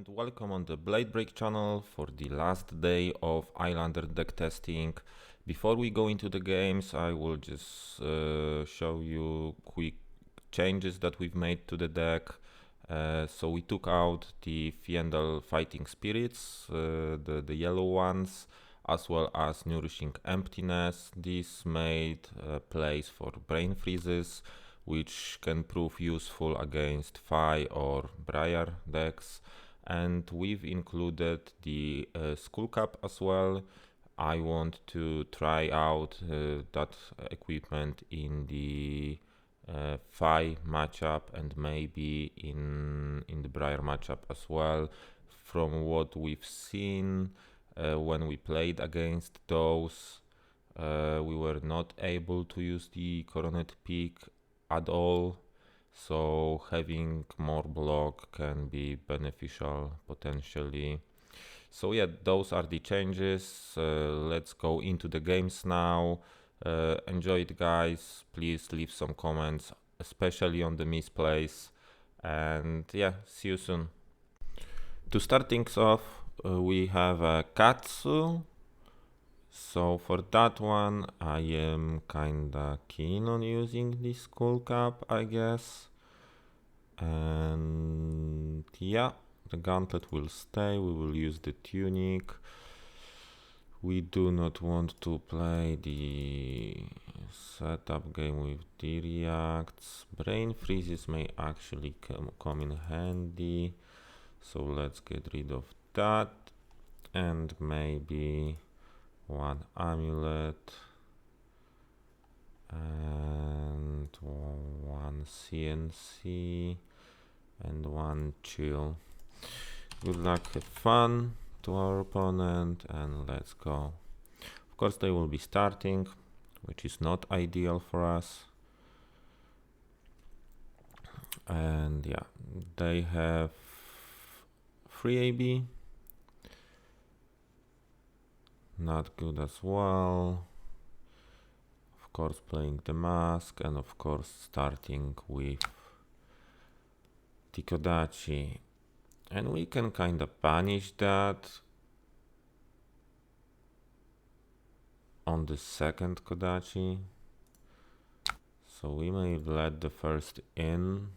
and welcome on the Blade Break channel for the last day of Iyslander deck testing. Before we go into the games, I will just show you quick changes that we've made to the deck. So we took out the Fiendal Fighting Spirits, the yellow ones, as well as Nourishing Emptiness. This made a place for Brain Freezes, which can prove useful against Fi or Briar decks. And we've included the Skull Cap as well. I want to try out that equipment in the Fi matchup and maybe in the Briar matchup as well. From what we've seen when we played against those, we were not able to use the Coronet Peak at all, so having more block can be beneficial potentially. So yeah, those are the changes. Let's go into the games now. Enjoy it, guys. Please leave some comments, especially on the misplays, and yeah, see you soon. To start things off, we have a Katsu. So for that one, I am kinda keen on using this Skull Cap, I guess. And yeah, the Gauntlet will stay, we will use the Tunic. We do not want to play the setup game with the reacts. Brain Freezes may actually come in handy. So let's get rid of that. And maybe one amulet and one CNC and one chill. Good luck, have fun to our opponent, and let's go. Of course they will be starting, which is not ideal for us. And yeah, they have 3 AB. Not good as well. Of course playing the mask, and of course starting with the Kodachi. And we can kinda punish that on the second Kodachi. So we may let the first in.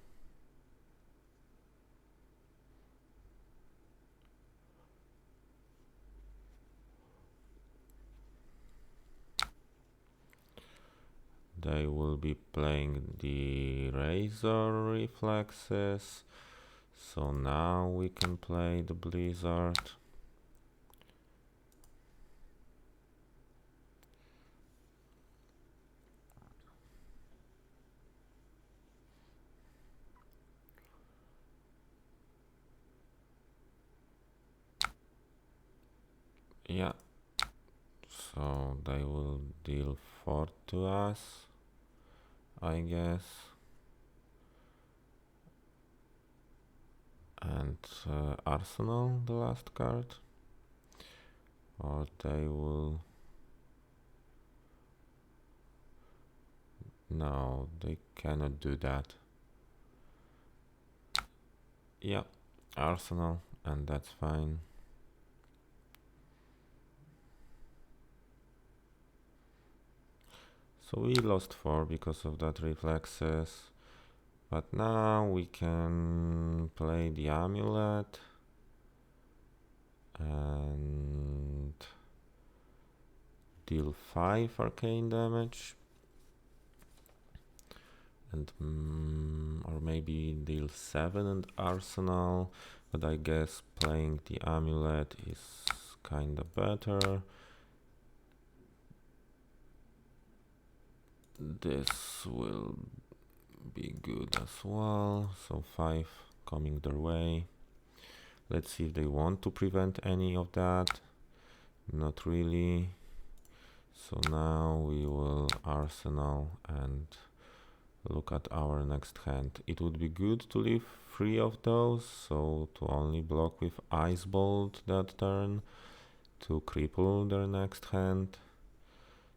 They will be playing the Razor Reflexes. So now we can play the Blizzard. Yeah. So they will deal 4 to us, I guess. And Arsenal, the last card. Or they will... No, they cannot do that. Yeah, Arsenal, and that's fine. So we lost 4 because of that reflexes. But now we can play the amulet and deal 5 arcane damage, and or maybe deal 7 and arsenal, but I guess playing the amulet is kinda better. This will be good as well, so 5 coming their way. Let's see if they want to prevent any of that. Not really. So now we will arsenal and look at our next hand. It would be good to leave 3 of those, so to only block with Ice Bolt that turn to cripple their next hand.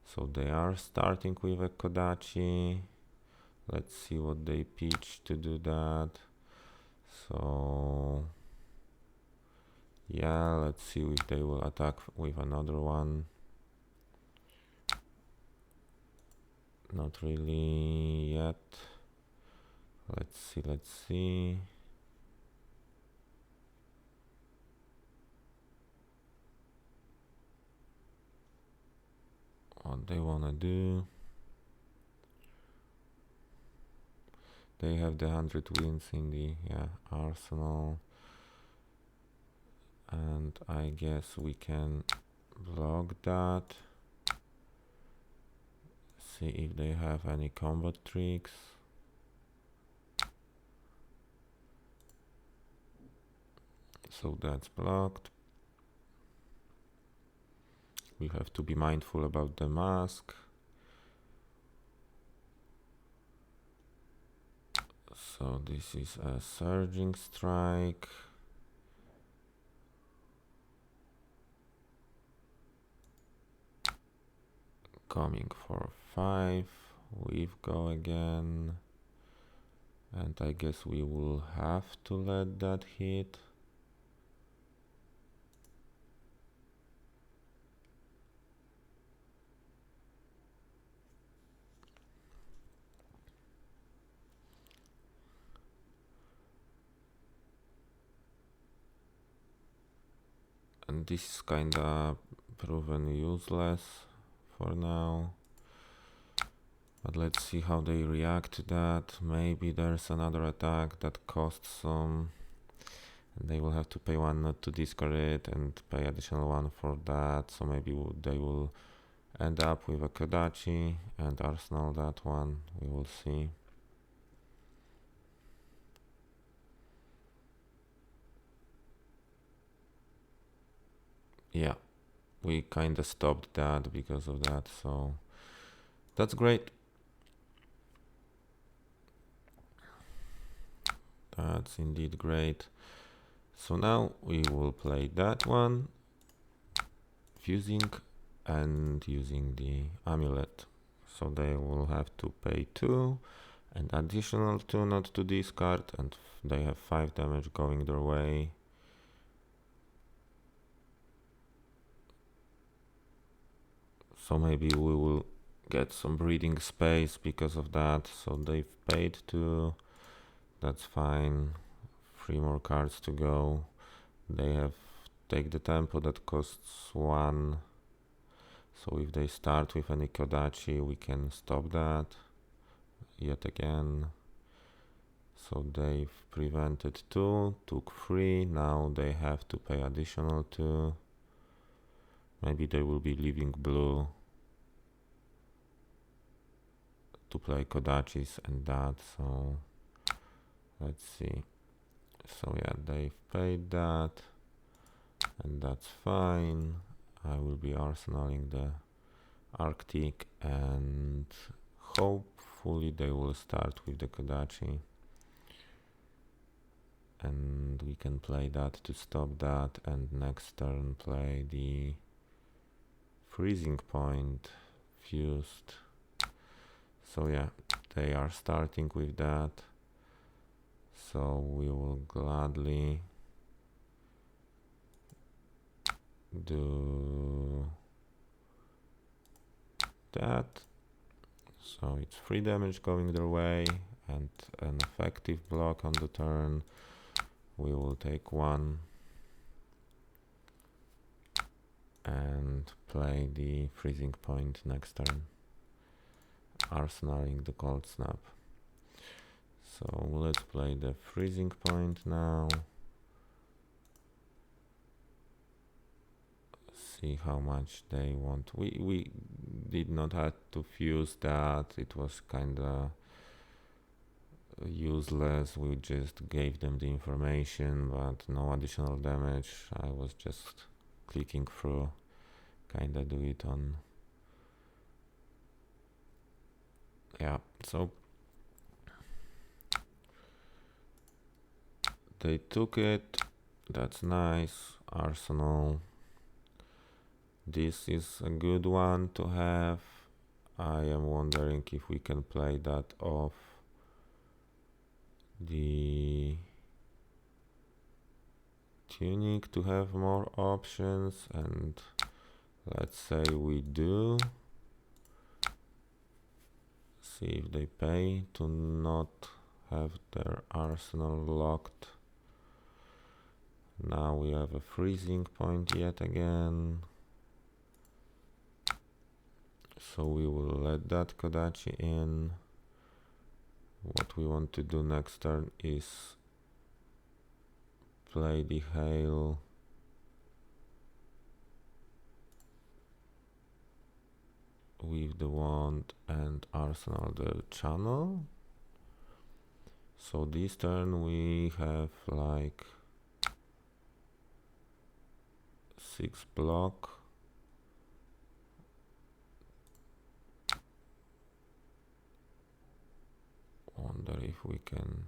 So they are starting with a Kodachi. Let's see what they pitch to do that. So Yeah, let's see if they will attack with another one. Not really yet. Let's see. What they wanna do. They have the 100 wins in the arsenal. And I guess we can block that. See if they have any combat tricks. So that's blocked. We have to be mindful about the mask. So this is a surging strike. Coming for 5. We've go again. And I guess we will have to let that hit. And this is kinda proven useless for now. But let's see how they react to that. Maybe there's another attack that costs some. And they will have to pay 1 not to discard it and pay additional 1 for that. So maybe they will end up with a Kodachi and arsenal that one. We will see. Yeah, we kinda stopped that because of that, so that's great. That's indeed great. So now we will play that one, fusing and using the amulet. So they will have to pay 2 and additional 2 not to discard, and they have 5 damage going their way. So maybe we will get some breathing space because of that. So they've paid 2. That's fine. 3 more cards to go. They have take the tempo that costs 1. So if they start with any Kodachi, we can stop that yet again. So they've prevented 2, took 3. Now they have to pay additional 2. Maybe they will be leaving blue to play Kodachis and that. So let's see. So yeah, they've paid that, and that's fine. I will be arsenaling the Arctic, and hopefully they will start with the Kodachi. And we can play that to stop that, and next turn play the freezing point fused. So yeah, they are starting with that. So we will gladly do that. So it's 3 damage going their way and an effective block on the turn. We will take 1 and play the freezing point next turn, arsenaling the cold snap. So let's play the freezing point now. See how much they want. We did not have to fuse that. It was kinda useless. We just gave them the information, but no additional damage. I was just clicking through, kinda do it on. Yeah, so they took it. That's nice. Arsenal. This is a good one to have. I am wondering if we can play that off the tunic to have more options, and let's say we do. See if they pay to not have their arsenal locked. Now we have a freezing point yet again. So we will let that Kodachi in. What we want to do next turn is play the hail. With the wand and arsenal the channel. So this turn we have like 6 block. Wonder if we can.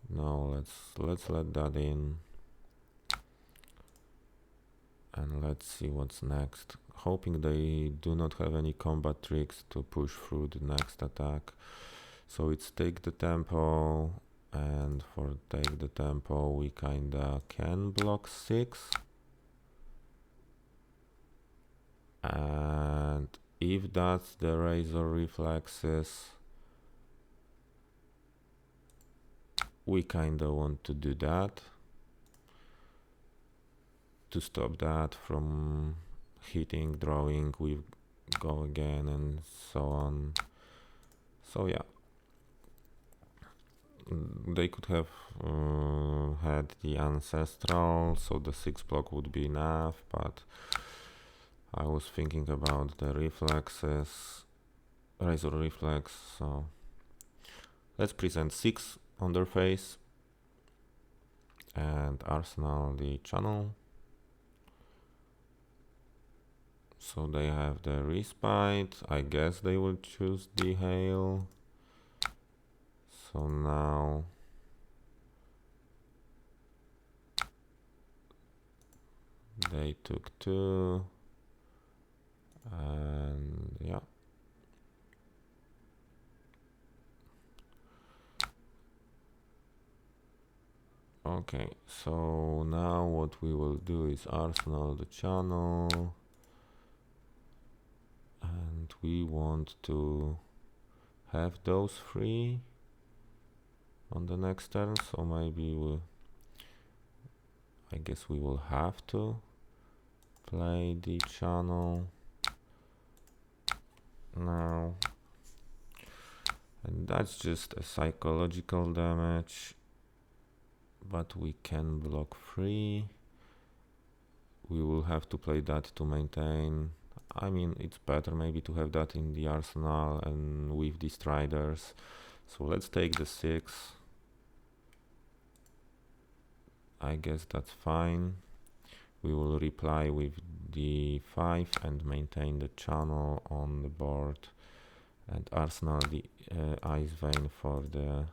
No, let's let that in. And let's see what's next. Hoping they do not have any combat tricks to push through the next attack. So it's take the tempo, and for take the tempo we kinda can block 6. And if that's the razor reflexes, we kinda want to do that to stop that from hitting, drawing, we go again and so on. So yeah, they could have had the ancestral, so the 6 block would be enough, but I was thinking about the reflexes, razor reflex, so let's present 6 on their face and arsenal the channel. So they have the respite. I guess they will choose the hail. So now they took 2 and yeah. Okay, so now what we will do is arsenal the channel, and we want to have those 3 on the next turn, so maybe I guess we will have to play the channel now, and that's just a psychological damage, but we can block 3. We will have to play that to maintain. I mean, it's better maybe to have that in the arsenal and with the striders. So let's take the 6. I guess that's fine. We will reply with the 5 and maintain the channel on the board, and arsenal the ice vein for the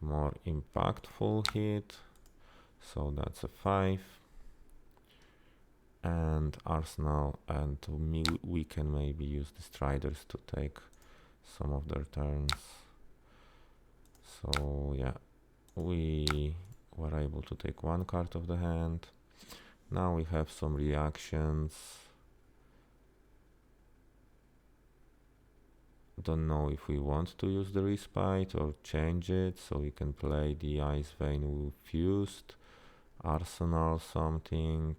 more impactful hit. So that's a 5. And arsenal, and we can maybe use the striders to take some of their turns. So yeah, we were able to take 1 card of the hand. Now we have some reactions. Don't know if we want to use the respite or change it, so we can play the ice vein fused, arsenal something,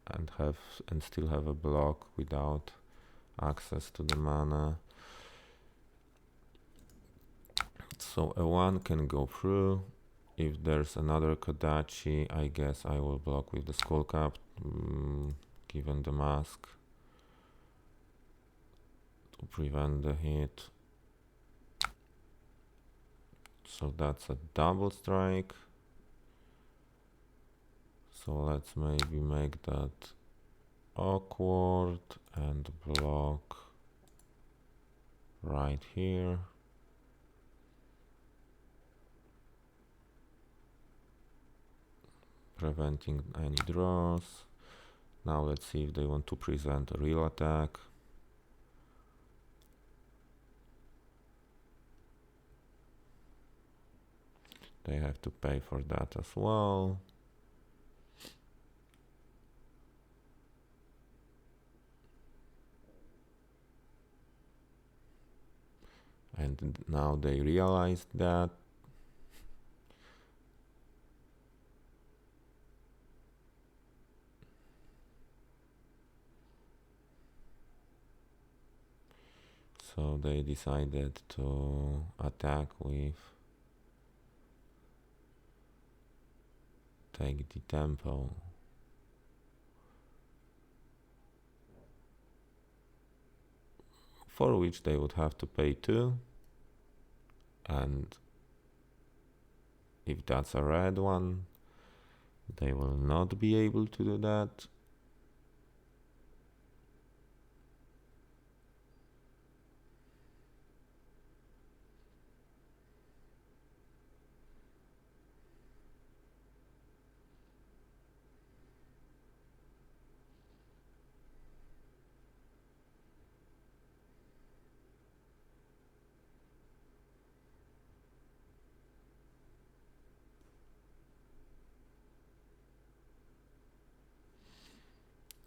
and still have a block without access to the mana. So a 1 can go through. If there's another Kodachi, I guess I will block with the skull cap, given the mask, to prevent the hit. So that's a double strike. So let's maybe make that awkward and block right here. Preventing any draws. Now let's see if they want to present a real attack. They have to pay for that as well. And now they realized that. So they decided to attack with take the tempo. For which they would have to pay 2. And if that's a red one, they will not be able to do that.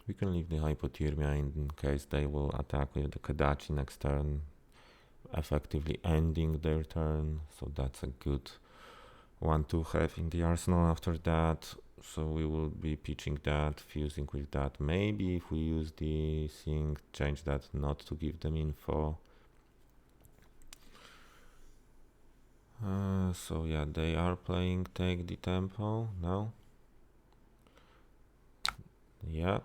We can leave the hypothermia in case they will attack with the Kadachi next turn, effectively ending their turn, so that's a good one to have in the arsenal after that. So we will be pitching that, fusing with that. Maybe if we use the thing, change that not to give them info. So yeah, they are playing take the tempo now. Yeah,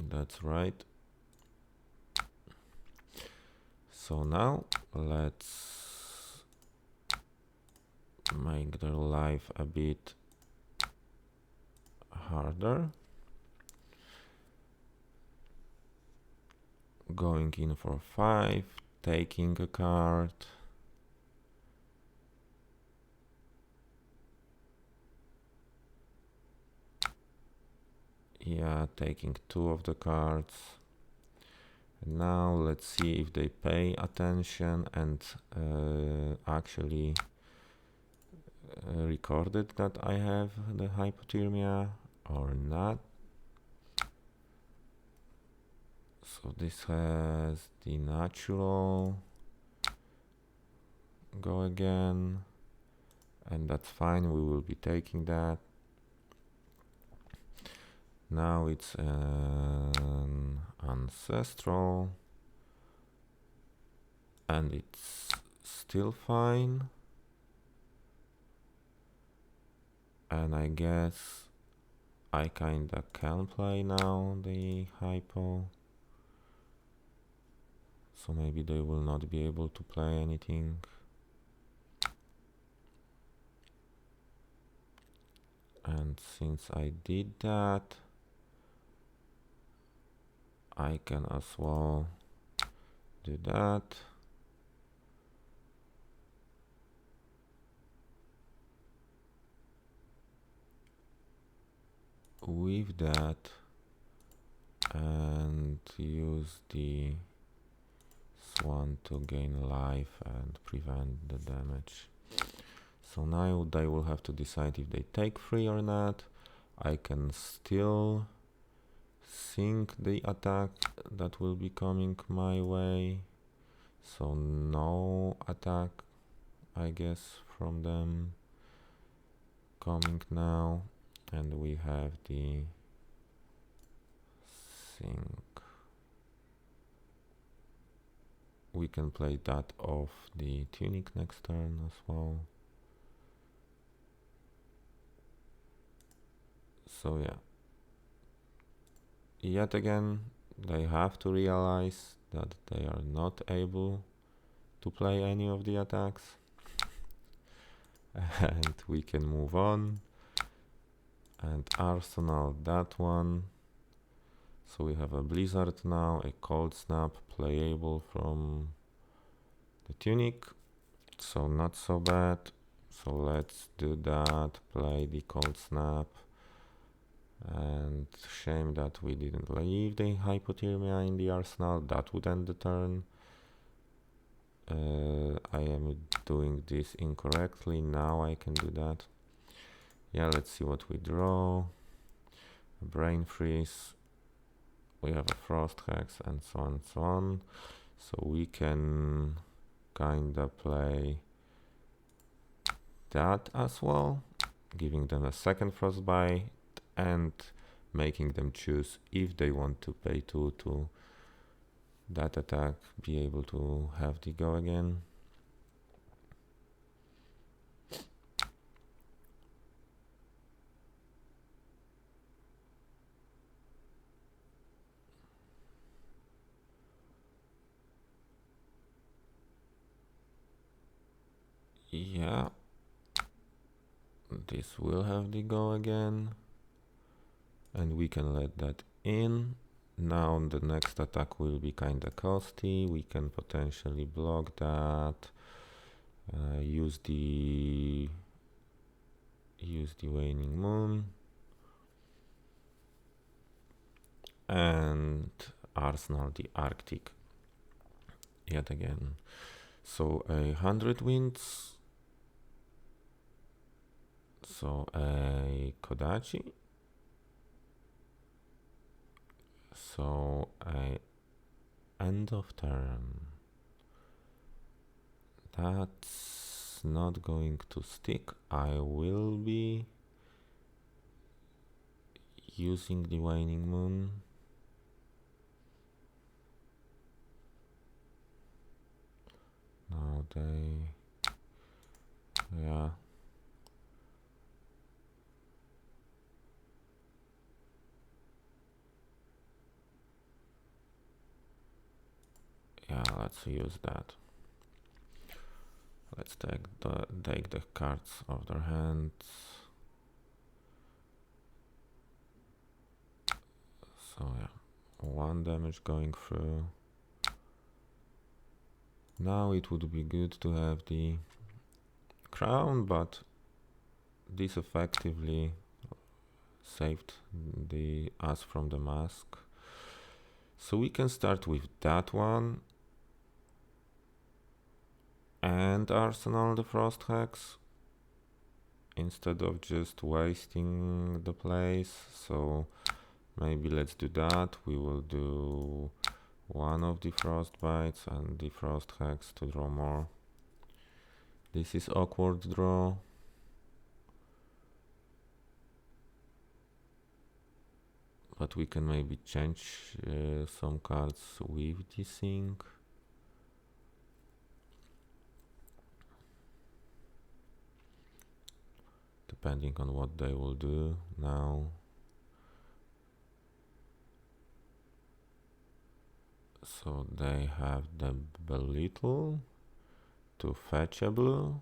that's right. So now let's make their life a bit harder. Going in for 5, taking a card. Yeah, taking 2 of the cards. And now let's see if they pay attention and actually recorded that I have the hypothermia or not. So this has the natural. Go again. And that's fine, we will be taking that. Now it's an ancestral. And it's still fine. And I guess I kinda can play now the hypo. So maybe they will not be able to play anything. And since I did that, I can as well do that. With that and use the swan to gain life and prevent the damage. So now they will have to decide if they take 3 or not. I can still sink the attack that will be coming my way. So no attack, I guess, from them coming now. And we have the sink. We can play that off the tunic next turn as well. So yeah. Yet again, they have to realize that they are not able to play any of the attacks. And we can move on. And arsenal, that one. So we have a blizzard now, a cold snap playable from the tunic. So not so bad. So let's do that, play the cold snap. And shame that we didn't leave the hypothermia in the arsenal, that would end the turn. I am doing this incorrectly, now I can do that. Yeah, let's see what we draw. Brain freeze. We have a frost hex and so on and so on. So we can kinda play that as well, giving them a second frostbite and making them choose if they want to pay 2 to that attack, be able to have the go again. Yeah, this will have the go again, and we can let that in. Now the next attack will be kinda costly. We can potentially block that, use the waning moon, and arsenal the Arctic yet again. So 100 winds. So a Kodachi. So a end of turn. That's not going to stick. I will be using the waning moon. Now yeah. Yeah, let's use that. Let's take the cards of their hands. So yeah, 1 damage going through. Now it would be good to have the crown, but this effectively saved us from the mask. So we can start with that one and arsenal the frost hex instead of just wasting the place. So maybe let's do that. We will do one of the frost bites and the frost hex to draw more. This is awkward draw. But we can maybe change some cards with this thing. Depending on what they will do now. So they have the belittle to fetch a blue.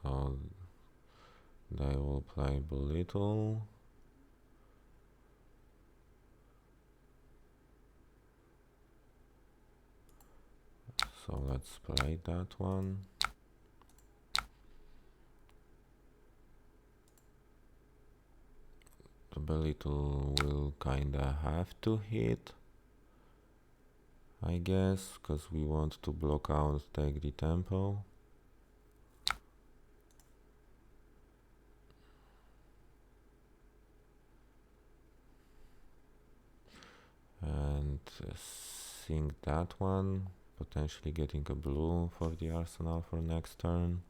So they will play belittle. So let's play that one. The belittle will kinda have to hit, I guess, because we want to block out, take the tempo. And sink that one, potentially getting a blue for the arsenal for next turn.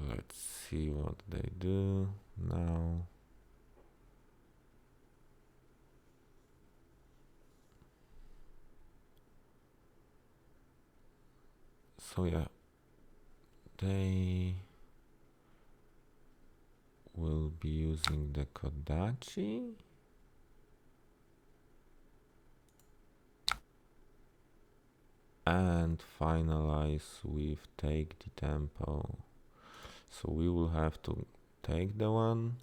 Let's see what they do now. So yeah, they will be using the Kodachi. And finalize with take the tempo. So we will have to take the one.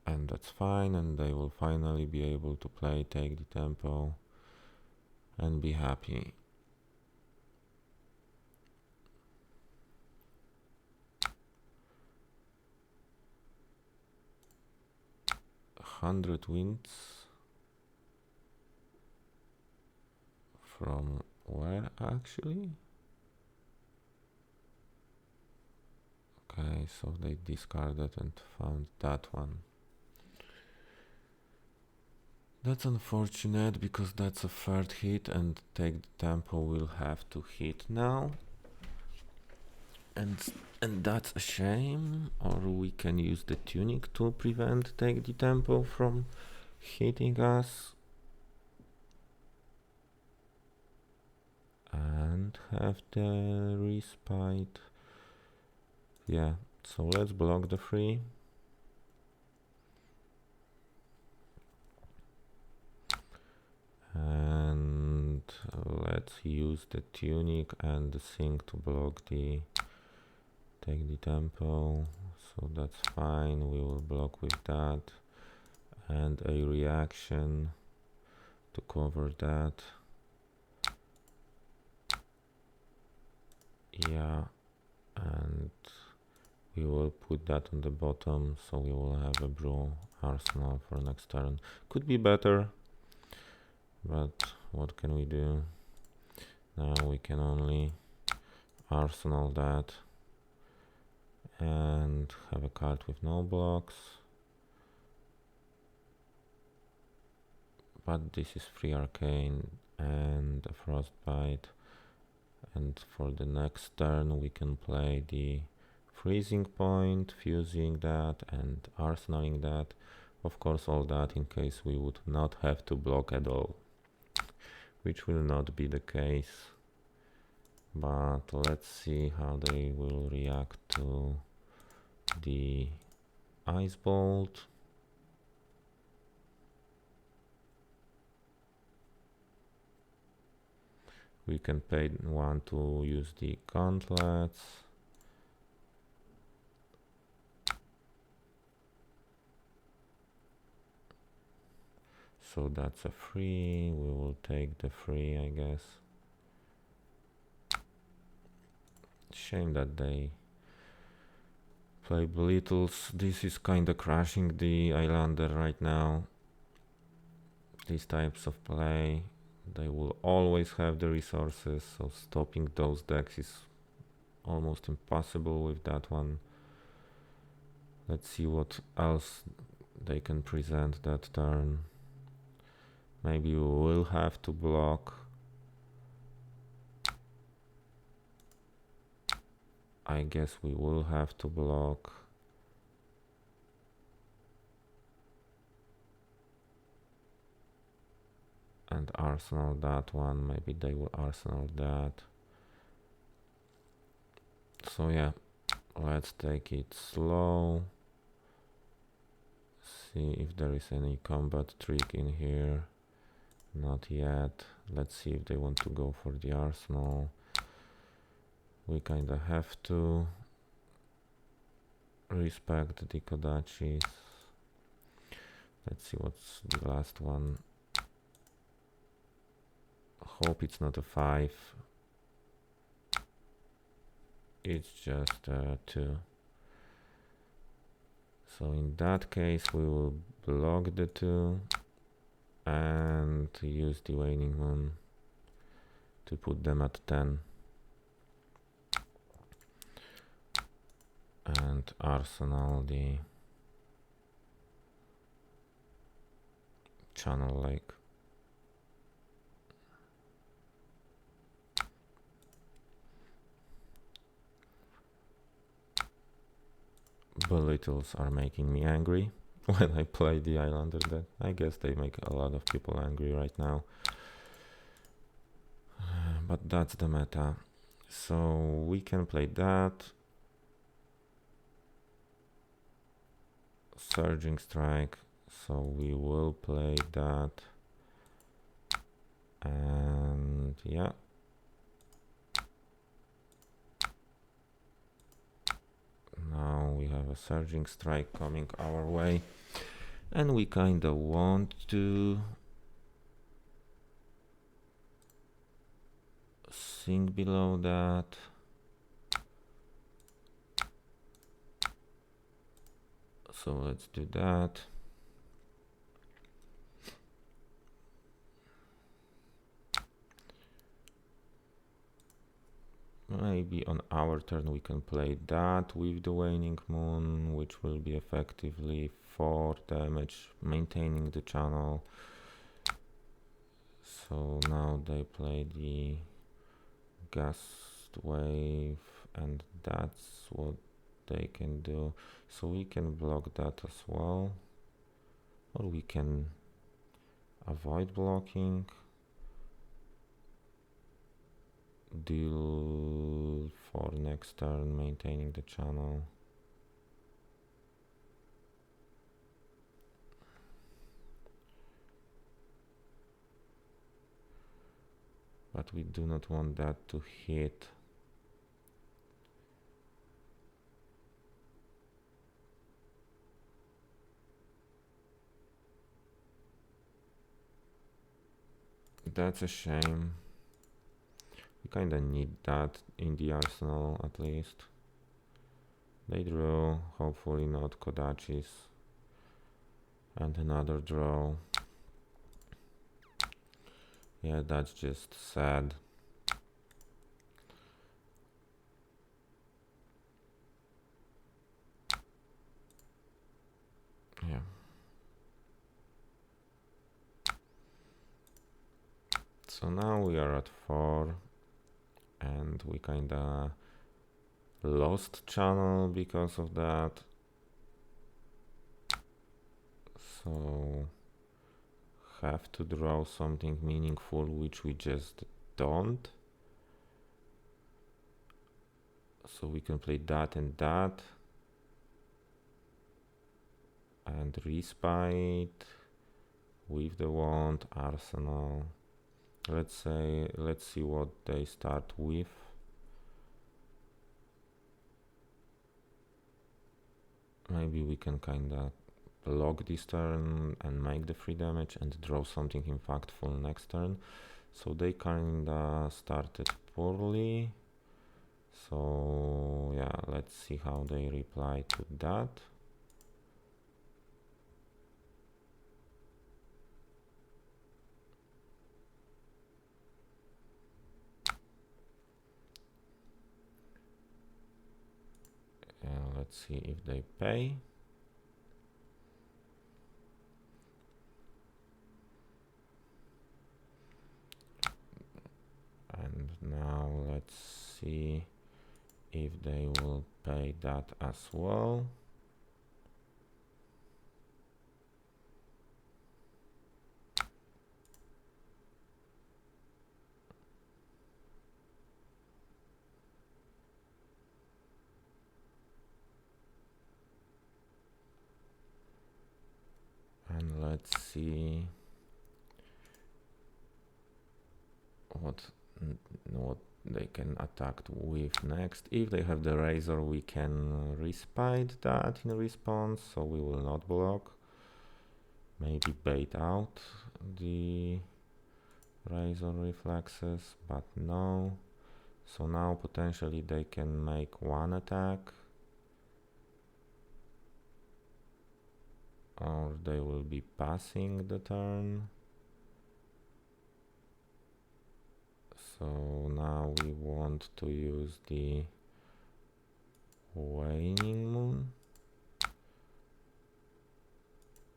And that's fine, and they will finally be able to play take the tempo and be happy. 100 winds. From where actually? Okay, so they discarded and found that one. That's unfortunate because that's a third hit and take the tempo will have to hit now. And that's a shame, or we can use the tunic to prevent take the tempo from hitting us. And have the respite. Yeah, so let's block the 3. And let's use the tunic and the thing to block the take the tempo, so that's fine. We will block with that and a reaction to cover that. Yeah, and we will put that on the bottom, so we will have a brew arsenal for next turn. Could be better, but what can we do? Now we can only arsenal that and have a card with no blocks. But this is 3 arcane and a frostbite, and for the next turn we can play the freezing point, fusing that and arsenaling that. Of course, all that in case we would not have to block at all, which will not be the case. But let's see how they will react to the ice bolt. We can pay 1 to use the gauntlets. So that's a 3. We will take the 3, I guess. Shame that they play belittles. This is kinda crashing the Iyslander right now. These types of play, they will always have the resources, so stopping those decks is almost impossible with that one. Let's see what else they can present that turn. Maybe we will have to block. I guess we will have to block. And arsenal that one. Maybe they will arsenal that. So yeah, let's take it slow. See if there is any combat trick in here. Not yet. Let's see if they want to go for the arsenal. We kinda have to respect the Kodachis. Let's see what's the last one. Hope it's not a 5. It's just a 2. So in that case we will block the 2 and use the waning moon to put them at 10. And arsenal the channel lake. Belittles are making me angry when I play the Iyslander deck. I guess they make a lot of people angry right now. But that's the meta. So we can play that. Surging strike. So we will play that. And yeah. Now we have a surging strike coming our way, and we kinda want to sink below that. So let's do that. Maybe on our turn we can play that with the Waning Moon, which will be effectively 4 damage, maintaining the channel. So now they play the Gust Wave, and that's what they can do. So we can block that as well, or we can avoid blocking. Deal for next turn, maintaining the channel. But we do not want that to hit. That's a shame. We kinda need that in the arsenal at least. They drew, hopefully not Kodachis. And another draw. Yeah, that's just sad. Yeah. So now we are at 4 and we kinda lost channel because of that. So have to draw something meaningful, which we just don't. So we can play that and that. And respite with the wand, arsenal. Let's see what they start with. Maybe we can kinda block this turn and make the 3 damage and draw something impactful next turn. So they kinda started poorly. So yeah, let's see how they reply to that. Let's see if they pay. And now let's see if they will pay that as well. And let's see what they can attack with next. If they have the Razor, we can respite that in response, so we will not block. Maybe bait out the Razor reflexes, but no. So now potentially they can make 1 attack, or they will be passing the turn. So now we want to use the Waning Moon,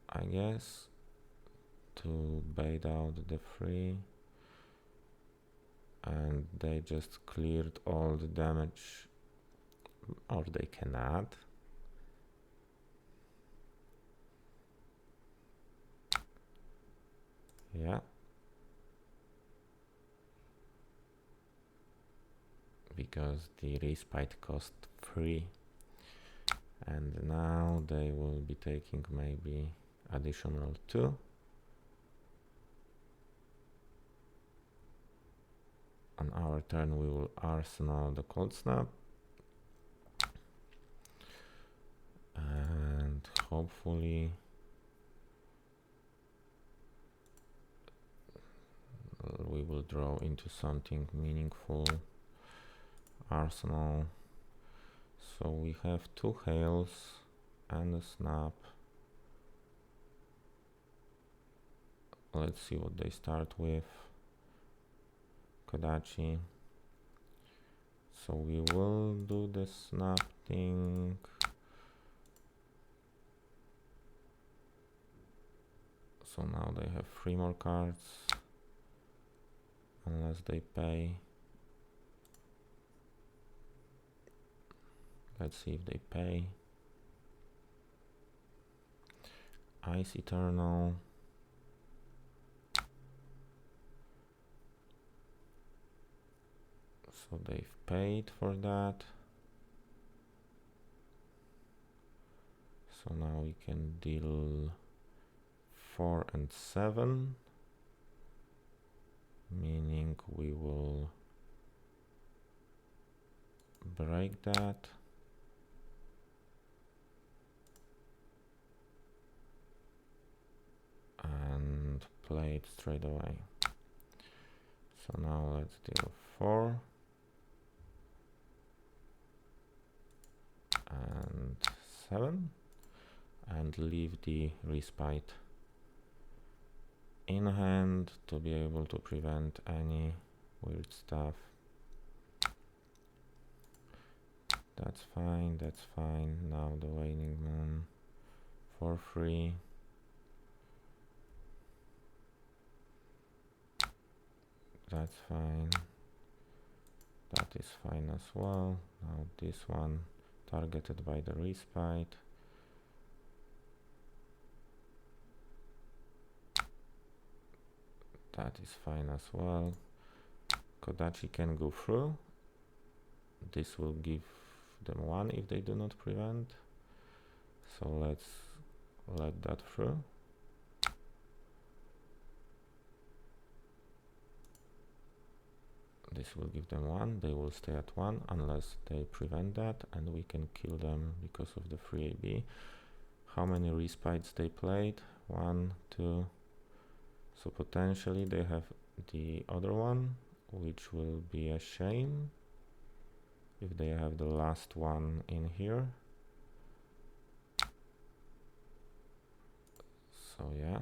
I guess, to bait out the 3. And they just cleared all the damage, or they can add. Yeah. Because the respite cost 3. And now they will be taking maybe additional 2. On our turn we will arsenal the Cold Snap. And hopefully we will draw into something meaningful. Arsenal. So we have 2 hails and a snap. Let's see what they start with. Kodachi. So we will do the snap thing. So now they have 3 more cards, unless they pay. Let's see if they pay. Ice Eternal. So they've paid for that. So now we can deal 4 and 7, meaning we will break that. And play it straight away. So now let's deal 4 and 7 and leave the respite in hand to be able to prevent any weird stuff. That's fine, that's fine. Now the waning moon for free. That's fine. That is fine as well. Now this one targeted by the respite. That is fine as well. Kodachi can go through. This will give them 1 if they do not prevent. So let's let that through. This will give them 1. They will stay at 1 unless they prevent that, and we can kill them because of the 3 AB. How many respites they played? 1, 2. So potentially they have the other one, which will be a shame if they have the last one in here. So yeah.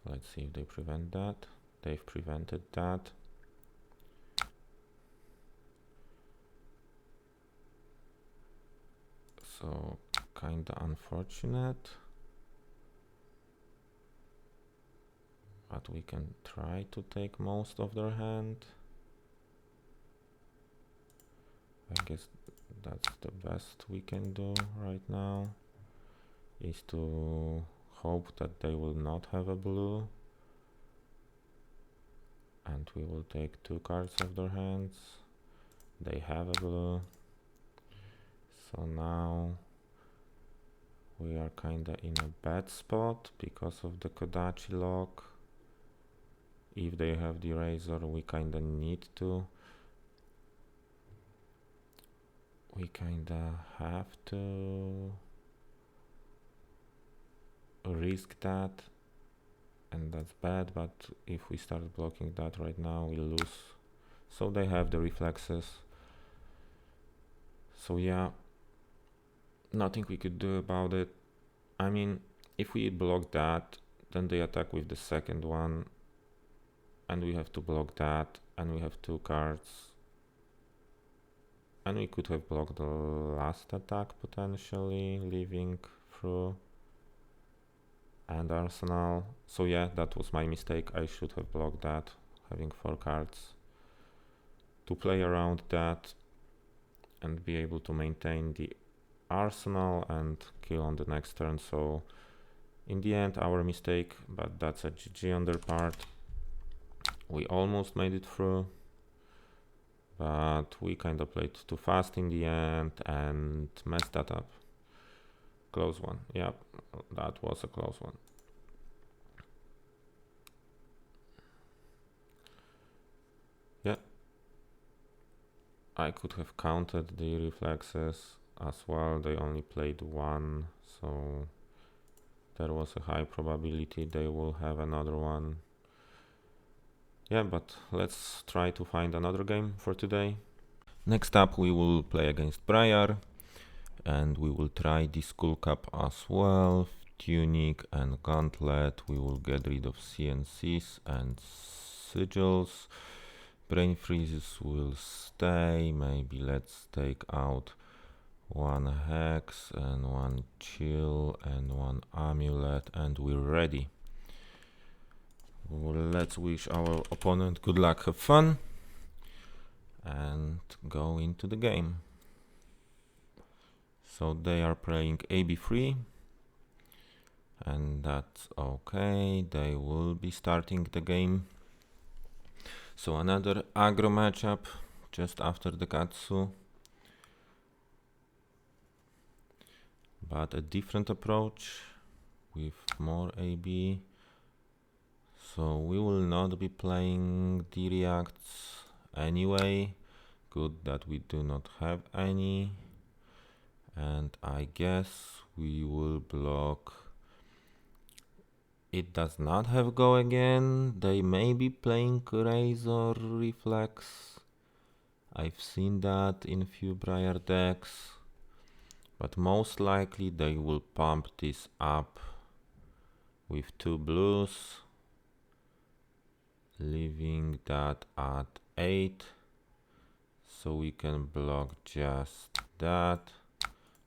Let's see if they prevent that. They've prevented that. So kinda unfortunate. But we can try to take most of their hand. I guess that's the best we can do right now, is to hope that they will not have a blue. And we will take 2 cards of their hands. They have a blue. So now we are kinda in a bad spot because of the Kodachi lock. If they have the razor, we kinda need to. We kinda have to risk that, and that's bad, but if we start blocking that right now, we lose. So they have the reflexes. So yeah, nothing we could do about it. I mean, if we block that, then they attack with the second one, and we have to block that, and we have 2 cards. And we could have blocked the last attack potentially, leaving through and Arsenal. So yeah, that was my mistake. I should have blocked that, having 4 cards to play around that and be able to maintain the Arsenal and kill on the next turn. So in the end, our mistake, but that's a GG on their part. We almost made it through, but we kind of played too fast in the end and messed that up. Close one. Yep, that was a close one. Yeah, I could have counted the reflexes as well. They only played 1, so there was a high probability they will have another one. Yeah, but let's try to find another game for today. Next up we will play against Briar, and we will try the Skull Cap as well. Tunic and Gauntlet. We will get rid of CNCs and Sigils. brain freezes will stay. Maybe let's take out one hex and one chill and one amulet, and we're ready. Let's wish our opponent good luck, have fun, and go into the game. So they are playing AB3, and that's okay. They will be starting the game. So another aggro matchup just after the Katsu, but a different approach with more AB. So we will not be playing the reacts anyway. Good that we do not have any. And I guess we will block. It does not have go again. They may be playing Razor Reflex. I've seen that in few Briar decks. But most likely they will pump this up with 2 blues, leaving that at 8. So we can block just that.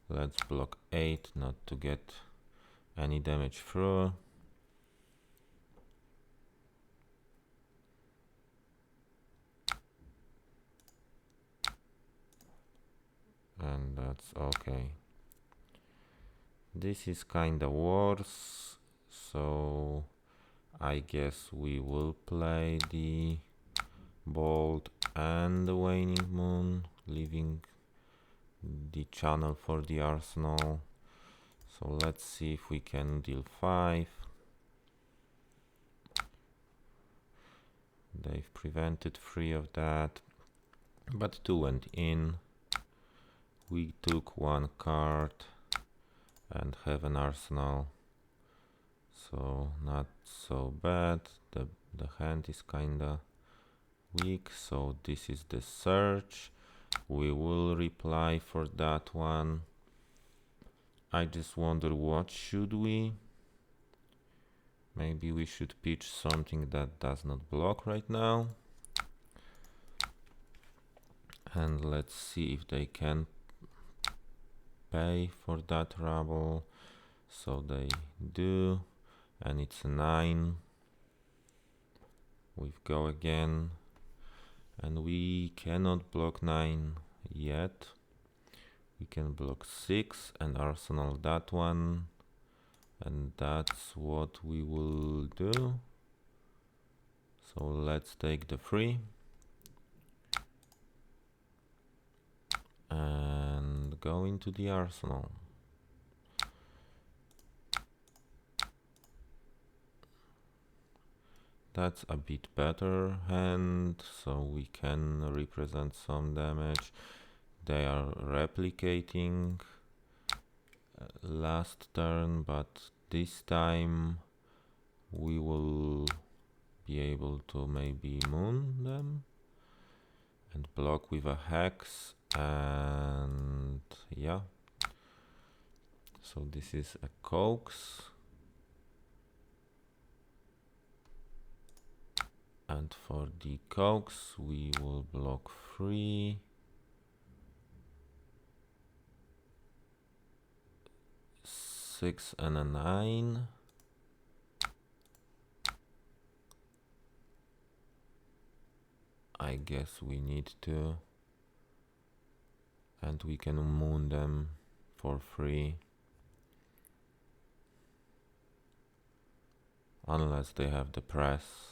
Let's block 8, not to get any damage through. And that's okay. This is kinda worse, so I guess we will play the Bolt and the Waning Moon, leaving the channel for the arsenal. So let's see if we can deal 5. They've prevented 3 of that, but 2 went in. We took 1 card and have an arsenal, so not so bad. The hand is kinda weak, so this is the search. We will reply for that one. I just wonder, what should we? Maybe we should pitch something that does not block right now. And let's see if they can pay for that rubble. So they do, and it's a 9. We go again, and we cannot block 9 yet. We can block 6 and arsenal that one, and that's what we will do. So let's take the 3 and go into the arsenal. That's a bit better hand, so we can represent some damage. They are replicating last turn, but this time we will be able to maybe moon them and block with a hex, and yeah. So this is a coax. And for the coax we will block 3. 6 and a 9. I guess we need to. And we can moon them for free. Unless they have the press.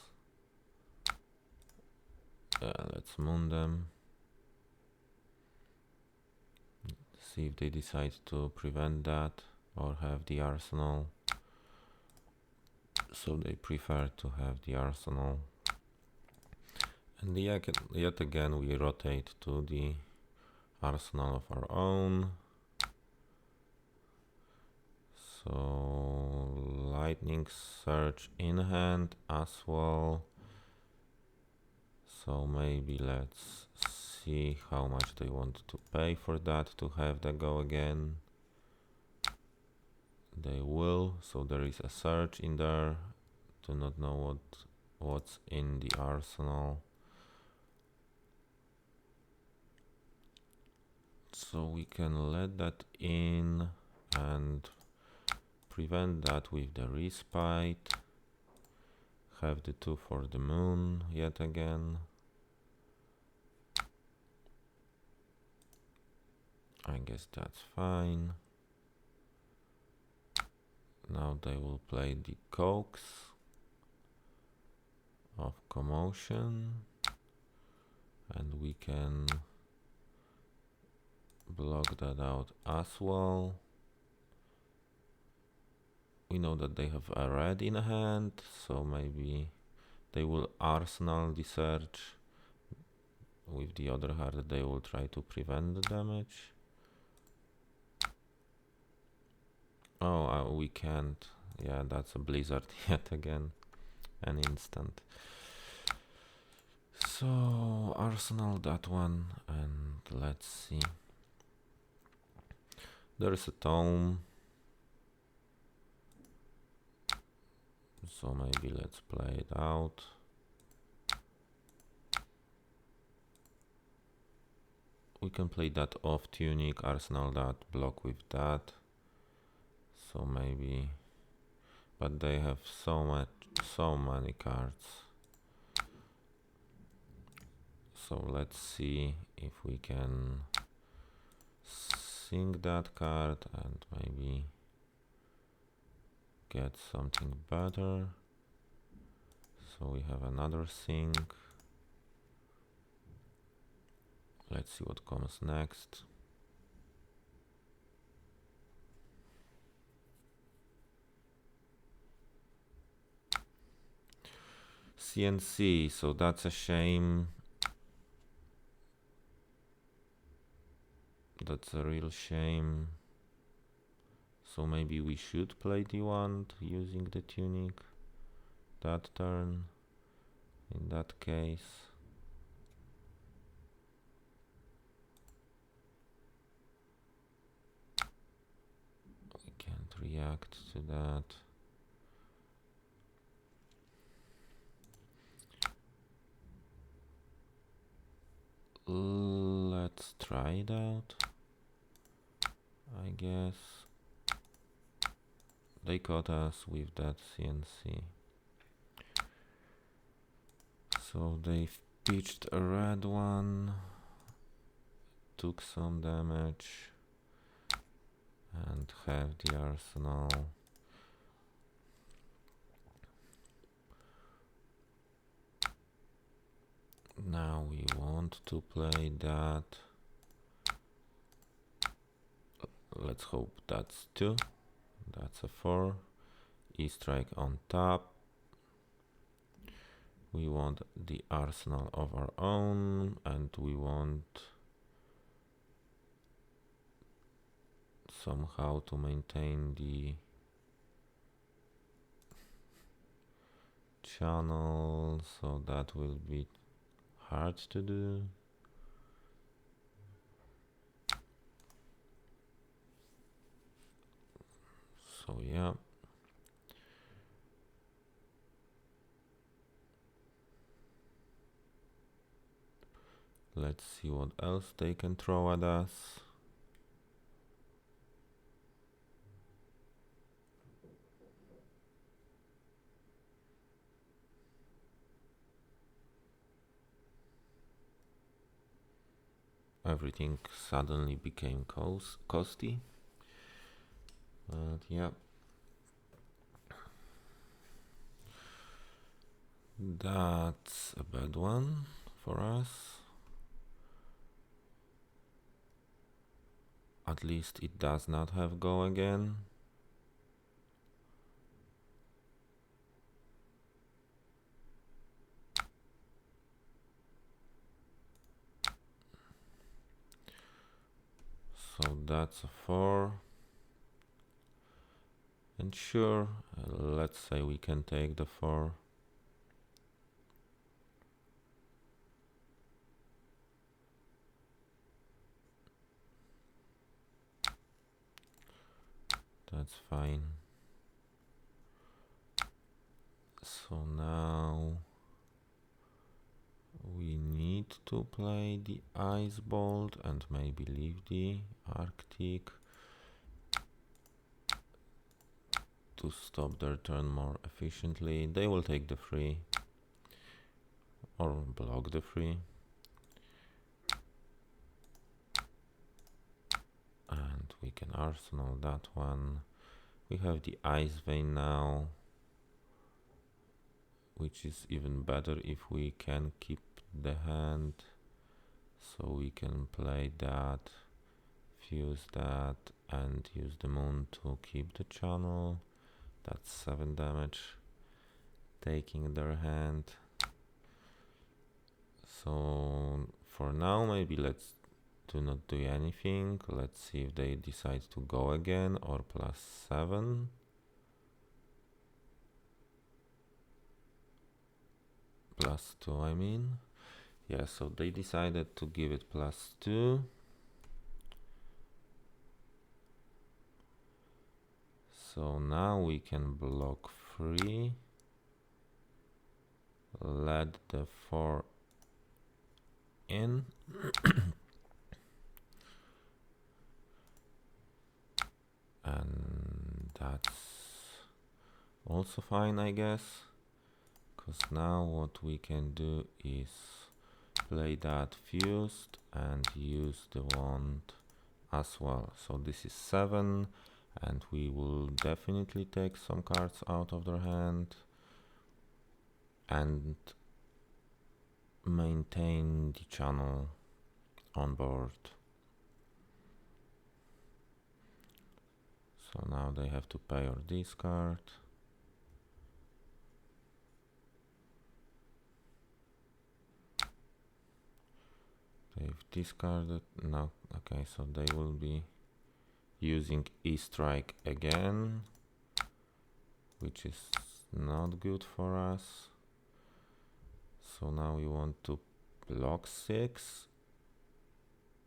Let's moon them. See if they decide to prevent that or have the arsenal. So they prefer to have the arsenal. And yet again we rotate to the arsenal of our own. So lightning surge in hand as well. So maybe let's see how much they want to pay for that to have that go again. They will, so there is a surge in there. Do not know what's in the arsenal. So we can let that in and prevent that with the respite. Have the 2 for the moon yet again. I guess that's fine. Now they will play the coax of commotion, and we can block that out as well. We know that they have a red in hand, so maybe they will arsenal the search. With the other card they will try to prevent the damage. Oh, we can't. Yeah, that's a blizzard yet again. An instant. So arsenal that one, and let's see. There's a tome. So maybe let's play it out. We can play that off tunic, arsenal that, block with that. So maybe, but they have so many cards. So let's see if we can sink that card and maybe get something better. So we have another sink. Let's see what comes next. CNC, so that's a shame. That's a real shame. So maybe we should play the wand using the tunic that turn in that case. We can't react to that. Let's try it out. I guess they caught us with that CNC. So they've pitched a red one, took some damage, and have the arsenal. Now we want to play that. Let's hope that's 2. That's a 4. E-strike on top. We want the arsenal of our own, and we want somehow to maintain the channel, so that will be hard to do. So yeah. Let's see what else they can throw at us. Everything suddenly became costly. But yeah. That's a bad one for us. At least it does not have go again. So that's a 4. And sure, let's say we can take the 4. That's fine. So now we need need to play the Ice Bolt and maybe leave the Arctic to stop their turn more efficiently. They will take the free or block the free. And we can arsenal that one. We have the Ice Vein now, which is even better if we can keep the hand. So we can play that, fuse that, and use the moon to keep the channel. That's 7 damage, taking their hand. So for now, maybe let's do not do anything. Let's see if they decide to go again or +7. +2, I mean. Yeah, so they decided to give it +2. So now we can block 3. Let the 4 in. And that's also fine, I guess, because now what we can do is play that fused and use the wand as well. So this is 7, and we will definitely take some cards out of their hand and maintain the channel on board. So now they have to pay or discard. They've discarded. No, okay, so they will be using E-Strike again, which is not good for us. So now we want to block 6,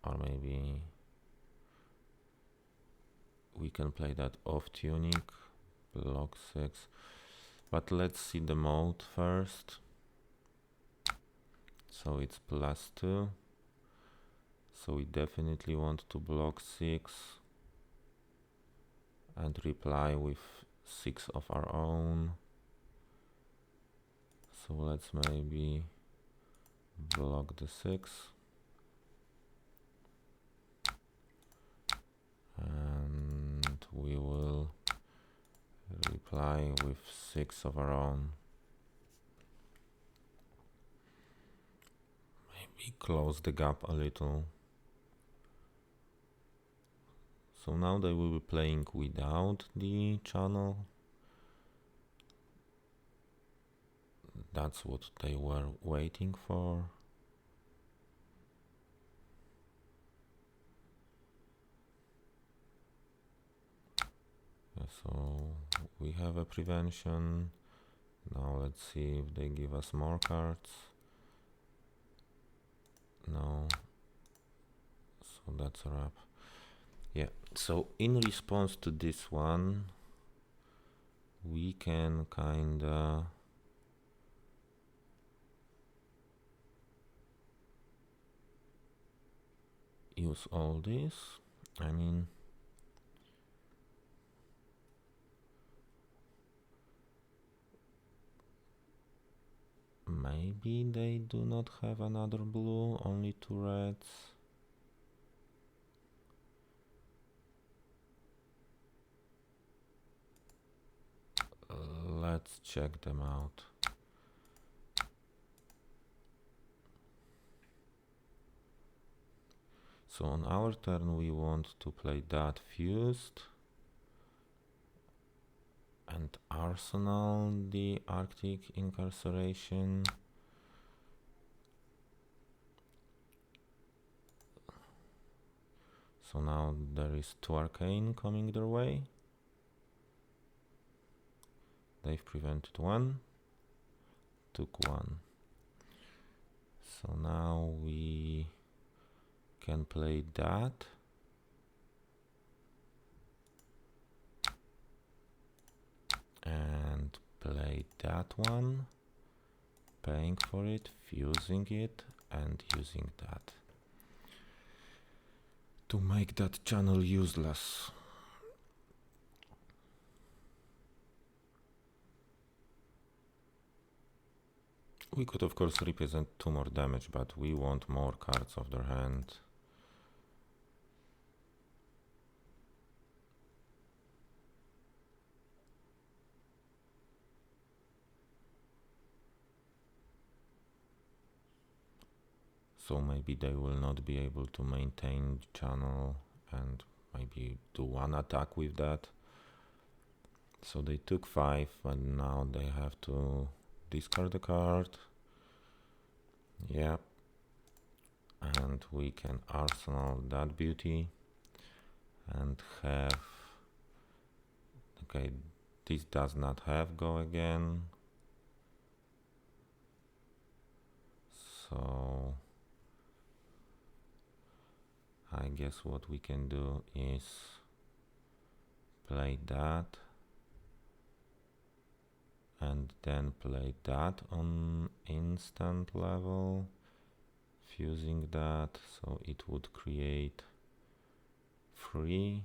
or maybe we can play that off tuning, block 6, but let's see the mode first. So it's +2, so we definitely want to block 6 and reply with 6 of our own. So let's maybe block the 6 and we will reply with 6 of our own. Maybe close the gap a little. So now they will be playing without the channel. That's what they were waiting for. So we have a prevention. Now let's see if they give us more cards. No. So that's a wrap. Yeah, so in response to this one, we can kinda use all this. I mean, maybe they do not have another blue, only 2 reds. Let's check them out. So on our turn we want to play that fused and arsenal the Arctic Incarceration. So now there is 2 arcane coming their way. They've prevented 1, took 1. So now we can play that. And play that one, paying for it, fusing it, and using that to make that channel useless. We could of course represent 2 more damage, but we want more cards of their hand. So maybe they will not be able to maintain channel and maybe do 1 attack with that. So they took 5, but now they have to discard a card. Yeah. And we can arsenal that beauty and have... Okay, this does not have go again. So I guess what we can do is play that and then play that on instant level, fusing that, so it would create 3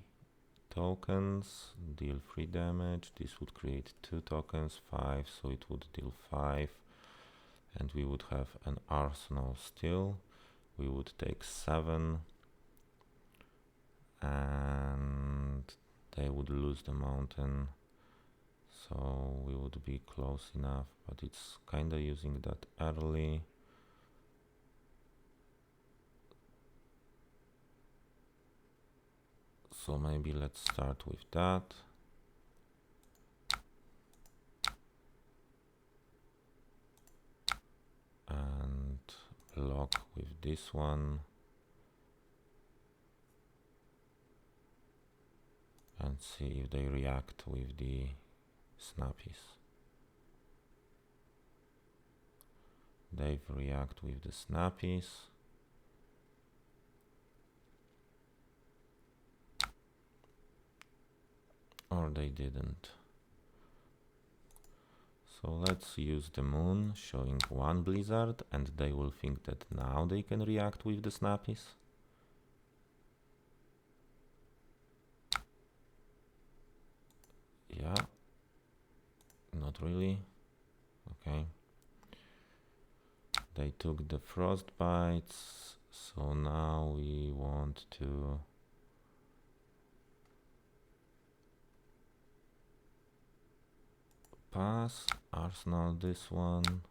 tokens, deal 3 damage. This would create 2 tokens, 5, so it would deal 5, and we would have an arsenal still. We would take 7 and they would lose the mountain. So we would be close enough, but it's kinda using that early. So maybe let's start with that. And block with this one. And see if they react with the snappies. They react with the snappies. Or they didn't. So let's use the moon, showing 1 blizzard, and they will think that now they can react with the snappies. Yeah. Not really. Okay. They took the frost bites, so now we want to pass, arsenal this one,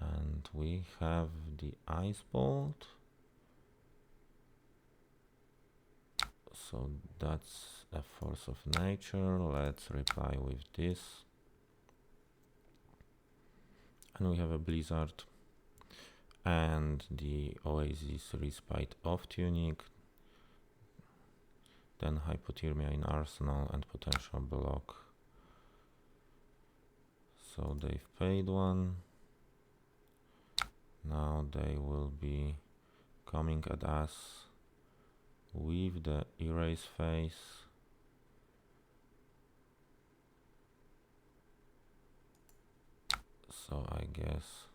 and we have the ice bolt. So that's a force of nature. Let's reply with this. And we have a blizzard and the oasis respite of tunic, then hypothermia in arsenal and potential block. So they've paid 1. Now they will be coming at us with the erase phase. So I guess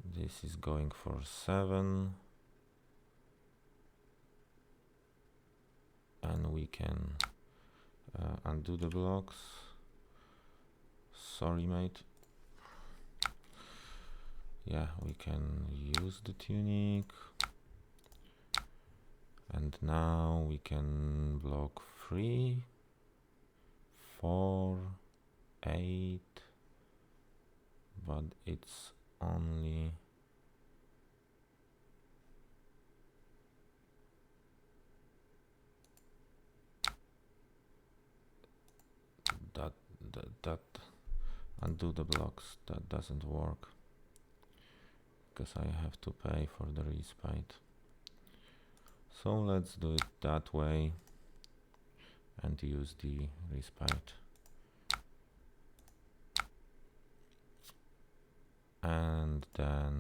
this is going for 7. And we can undo the blocks. Sorry, mate. Yeah, we can use the tunic. And now we can block 3, 4, 8, but it's only that undo the blocks. That doesn't work because I have to pay for the respite. So let's do it that way and use the respite. And then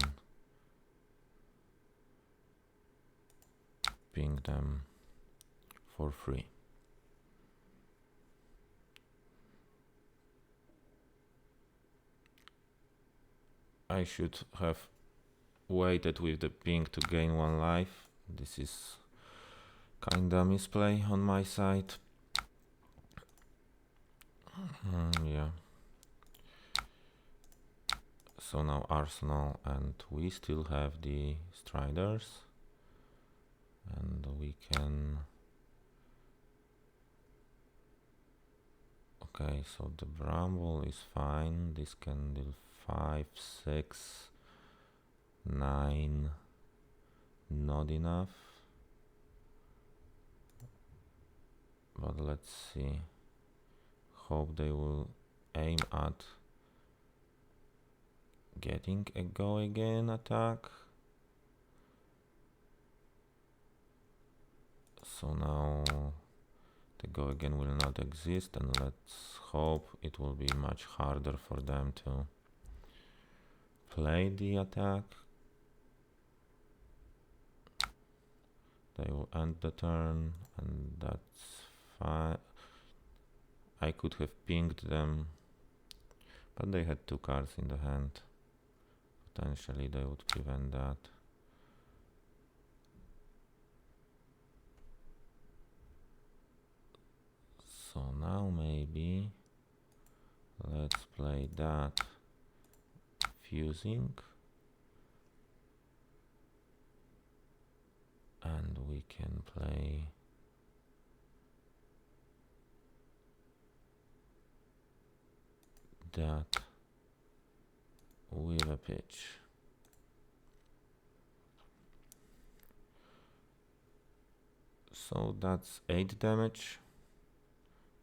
ping them for free. I should have waited with the ping to gain 1 life. This is kinda misplay on my side. Yeah. So now Arsenal, and we still have the Striders, and we can... Okay, so the Bramble is fine. This can deal 5, 6, 9, not enough. But let's see. Hope they will aim at getting a go again attack. So now the go again will not exist, and let's hope it will be much harder for them to play the attack. They will end the turn, and that's fine. I could have pinged them, but they had 2 cards in the hand. Potentially they would prevent that. So now maybe let's play that fusing, and we can play that with a pitch. So that's 8 damage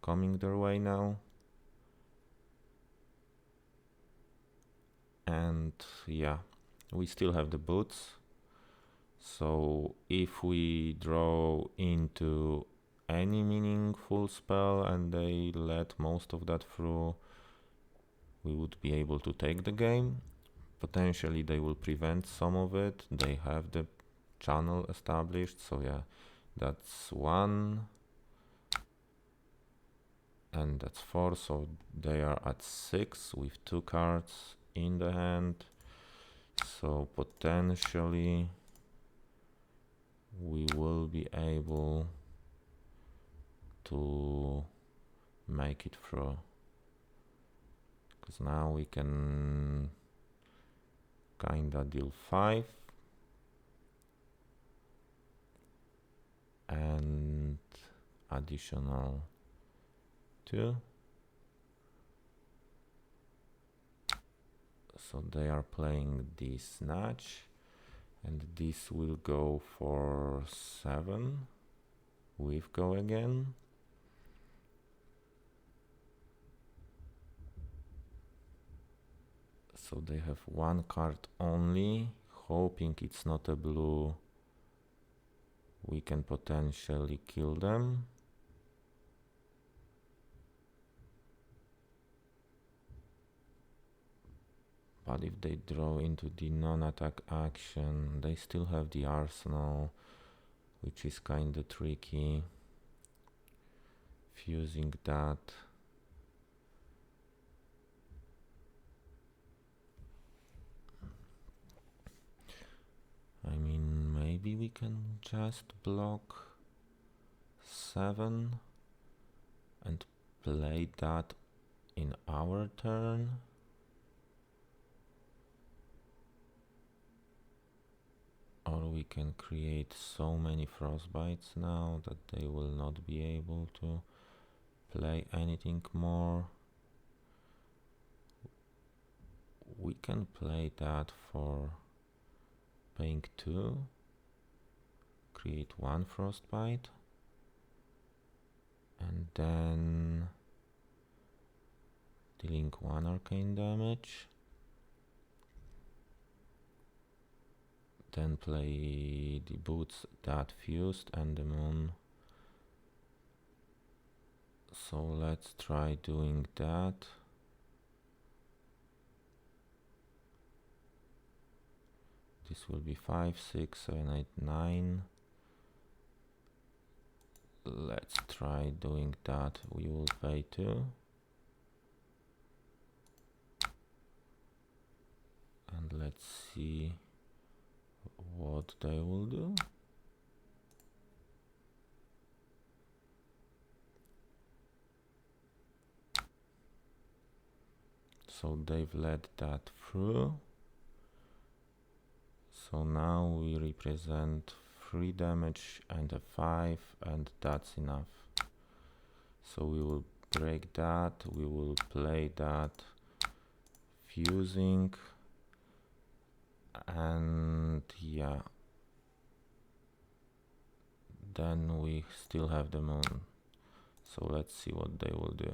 coming their way now. And yeah, we still have the boots. So if we draw into any meaningful spell and they let most of that through, we would be able to take the game. Potentially they will prevent some of it. They have the channel established, so yeah, that's 1 and that's 4, so they are at 6 with 2 cards in the hand. So potentially we will be able to make it through, because now we can kinda deal 5 and additional 2. So they are playing this snatch, and this will go for 7 with go again. So they have 1 card only, hoping it's not a blue. We can potentially kill them. But if they draw into the non-attack action, they still have the arsenal, which is kinda tricky. Fusing that. I mean, maybe we can just block 7 and play that in our turn. Or we can create so many frostbites now that they will not be able to play anything more. We can play that for paying 2, create 1 frostbite, and then dealing 1 arcane damage. Then play the boots that fused and the moon. So let's try doing that. This will be 5, 6, 7, 8, 9. Let's try doing that. We will pay 2. And let's see what they will do. So they've let that through. So now we represent 3 damage and a 5, and that's enough. So we will break that, we will play that, fusing, and yeah. Then we still have the moon. So let's see what they will do.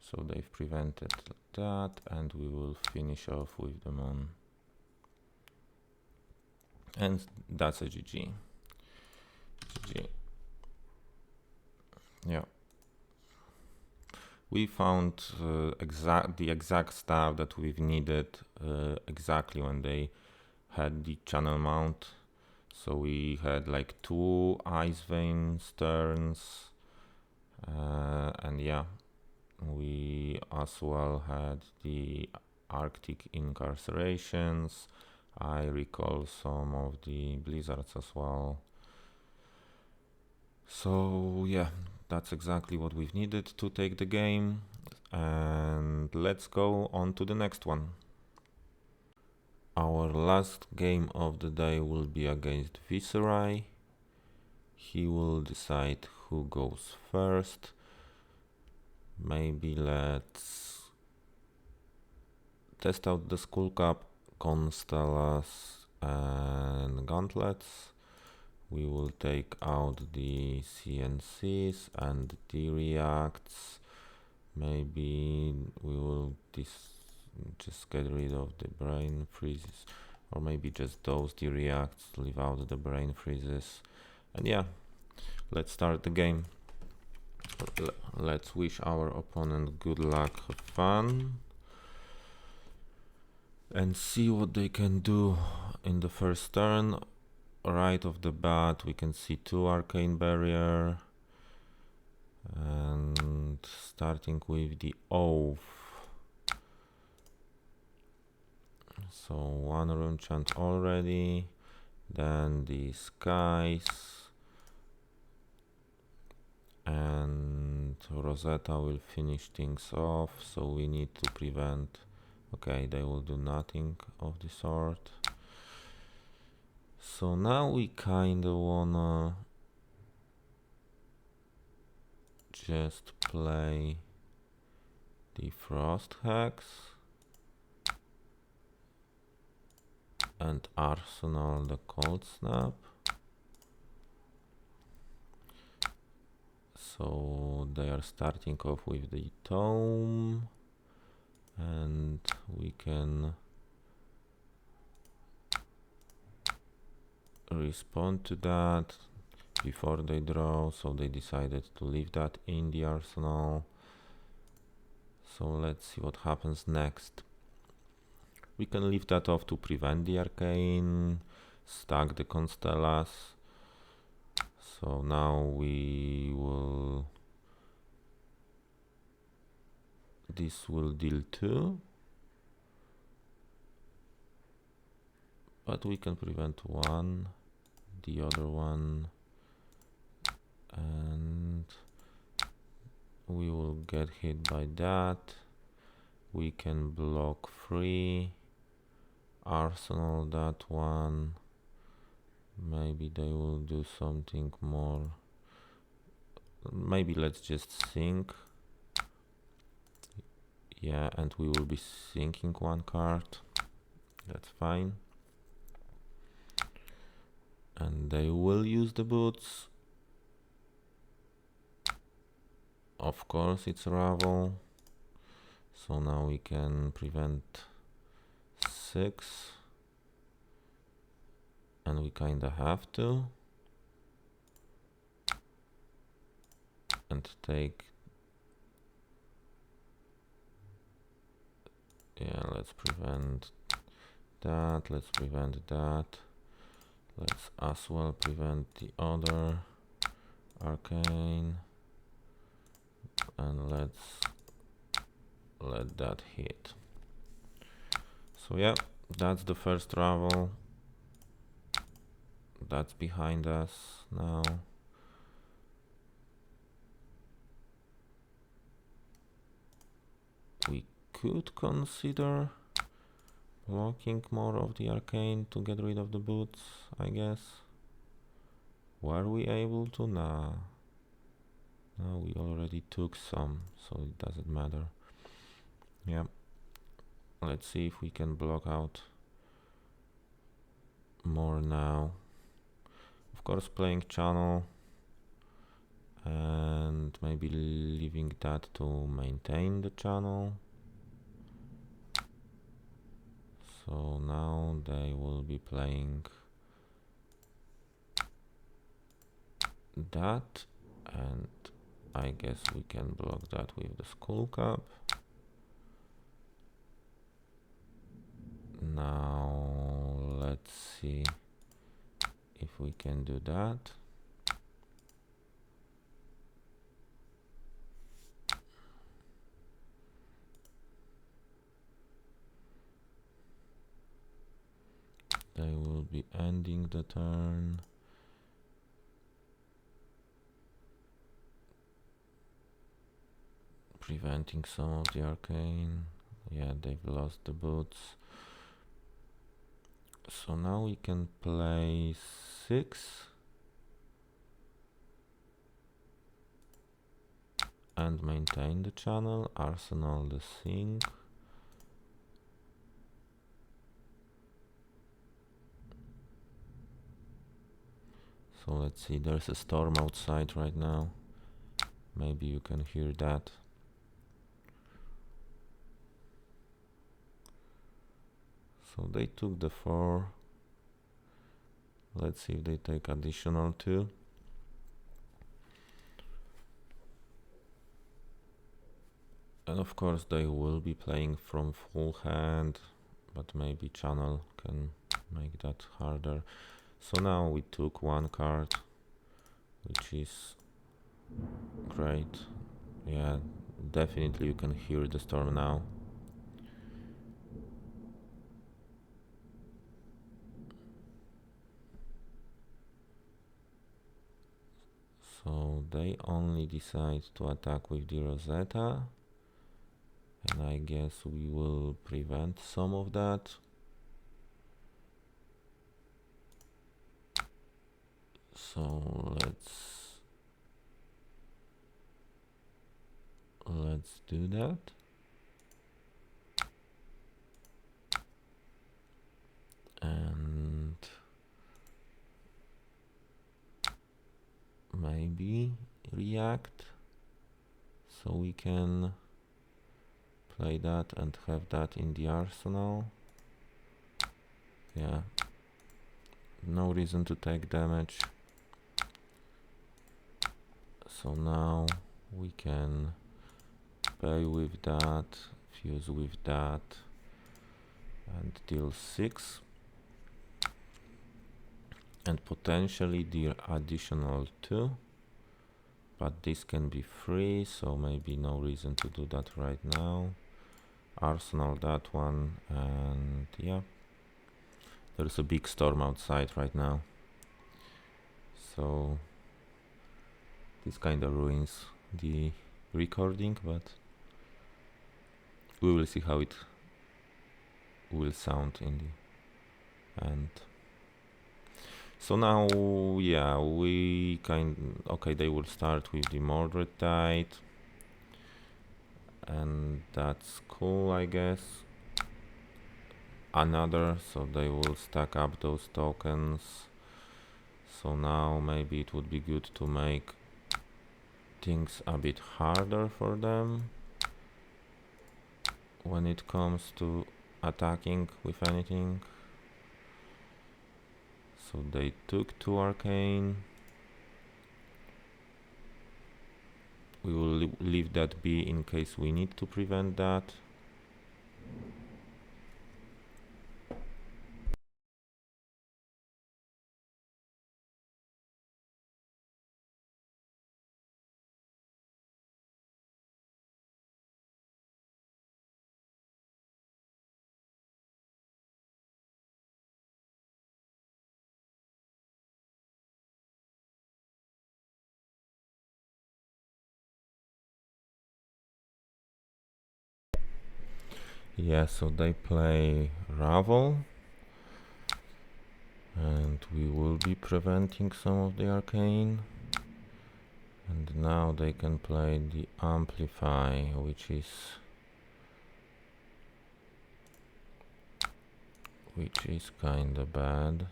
So they've prevented that, and we will finish off with the moon. And that's a GG. GG. Yeah. We found the exact stuff that we've needed exactly when they had the channel mount. So we had like 2 ice vein sterns, and yeah, we as well had the Arctic incarcerations. I recall some of the blizzards as well. So yeah, that's exactly what we've needed to take the game, and let's go on to the next one. Our last game of the day will be against Viserai. He will decide who goes first. Maybe let's test out the Skull Cap, Constellas and Gauntlets. We will take out the CNCs and the reacts. Maybe we will just get rid of the brain freezes, or maybe just those the reacts, leave out the brain freezes. And yeah, let's start the game. Let's wish our opponent good luck, have fun, and see what they can do in the first turn. Right off the bat we can see 2 arcane barrier, and starting with the oath. So 1 rune chant already, then the skies, and Rosetta will finish things off. So we need to prevent. Okay, they will do nothing of the sort. So now we kinda wanna just play the Frost Hex and arsenal the Cold Snap. So they are starting off with the Tome, and we can respond to that before they draw. So they decided to leave that in the arsenal. So let's see what happens next. We can leave that off to prevent the arcane, stack the Constellas. So now we will, this will deal 2, but we can prevent 1, the other one, and we will get hit by that. We can block 3, arsenal that one. Maybe they will do something more. Maybe let's just sink. Yeah, and we will be sinking 1 card. That's fine. And they will use the boots. Of course, it's Ravel. So now we can prevent 6. And we kinda have to. And take. Yeah, let's prevent that. Let's prevent that. Let's as well prevent the other arcane. And let's let that hit. So yeah, that's the first travel. That's behind us now. We could consider blocking more of the arcane to get rid of the boots, I guess. Were we able to? Nah. No, we already took some, so it doesn't matter. Yeah. Let's see if we can block out more now. Of course, playing channel and maybe leaving that to maintain the channel. So now they will be playing that, and I guess we can block that with the skull cap. Now let's see if we can do that. They will be ending the turn. Preventing some of the arcane. Yeah, they've lost the boots. So now we can play 6 and maintain the channel, arsenal the sink. So let's see, there's a storm outside right now. Maybe you can hear that. So they took the 4. Let's see if they take additional 2. And of course they will be playing from full hand, but maybe channel can make that harder. So now we took 1 card, which is great. Yeah, definitely you can hear the storm now. So they only decide to attack with the Rosetta, and I guess we will prevent some of that. So let's do that. And maybe react so we can play that and have that in the arsenal. Yeah, no reason to take damage. So now we can pay with that, fuse with that, and deal 6. And potentially the additional 2. But this can be free, so maybe no reason to do that right now. Arsenal that one, and yeah. There's a big storm outside right now. So this kind of ruins the recording, but we will see how it will sound in the end. So now, yeah, okay, they will start with the Mordred Tide, and that's cool, I guess. Another, so they will stack up those tokens. So now maybe it would be good to make things a bit harder for them when it comes to attacking with anything. So they took 2 arcane. We will leave that be in case we need to prevent that. Yeah, so they play Ravel, and we will be preventing some of the arcane. And now they can play the Amplify, which is kinda bad.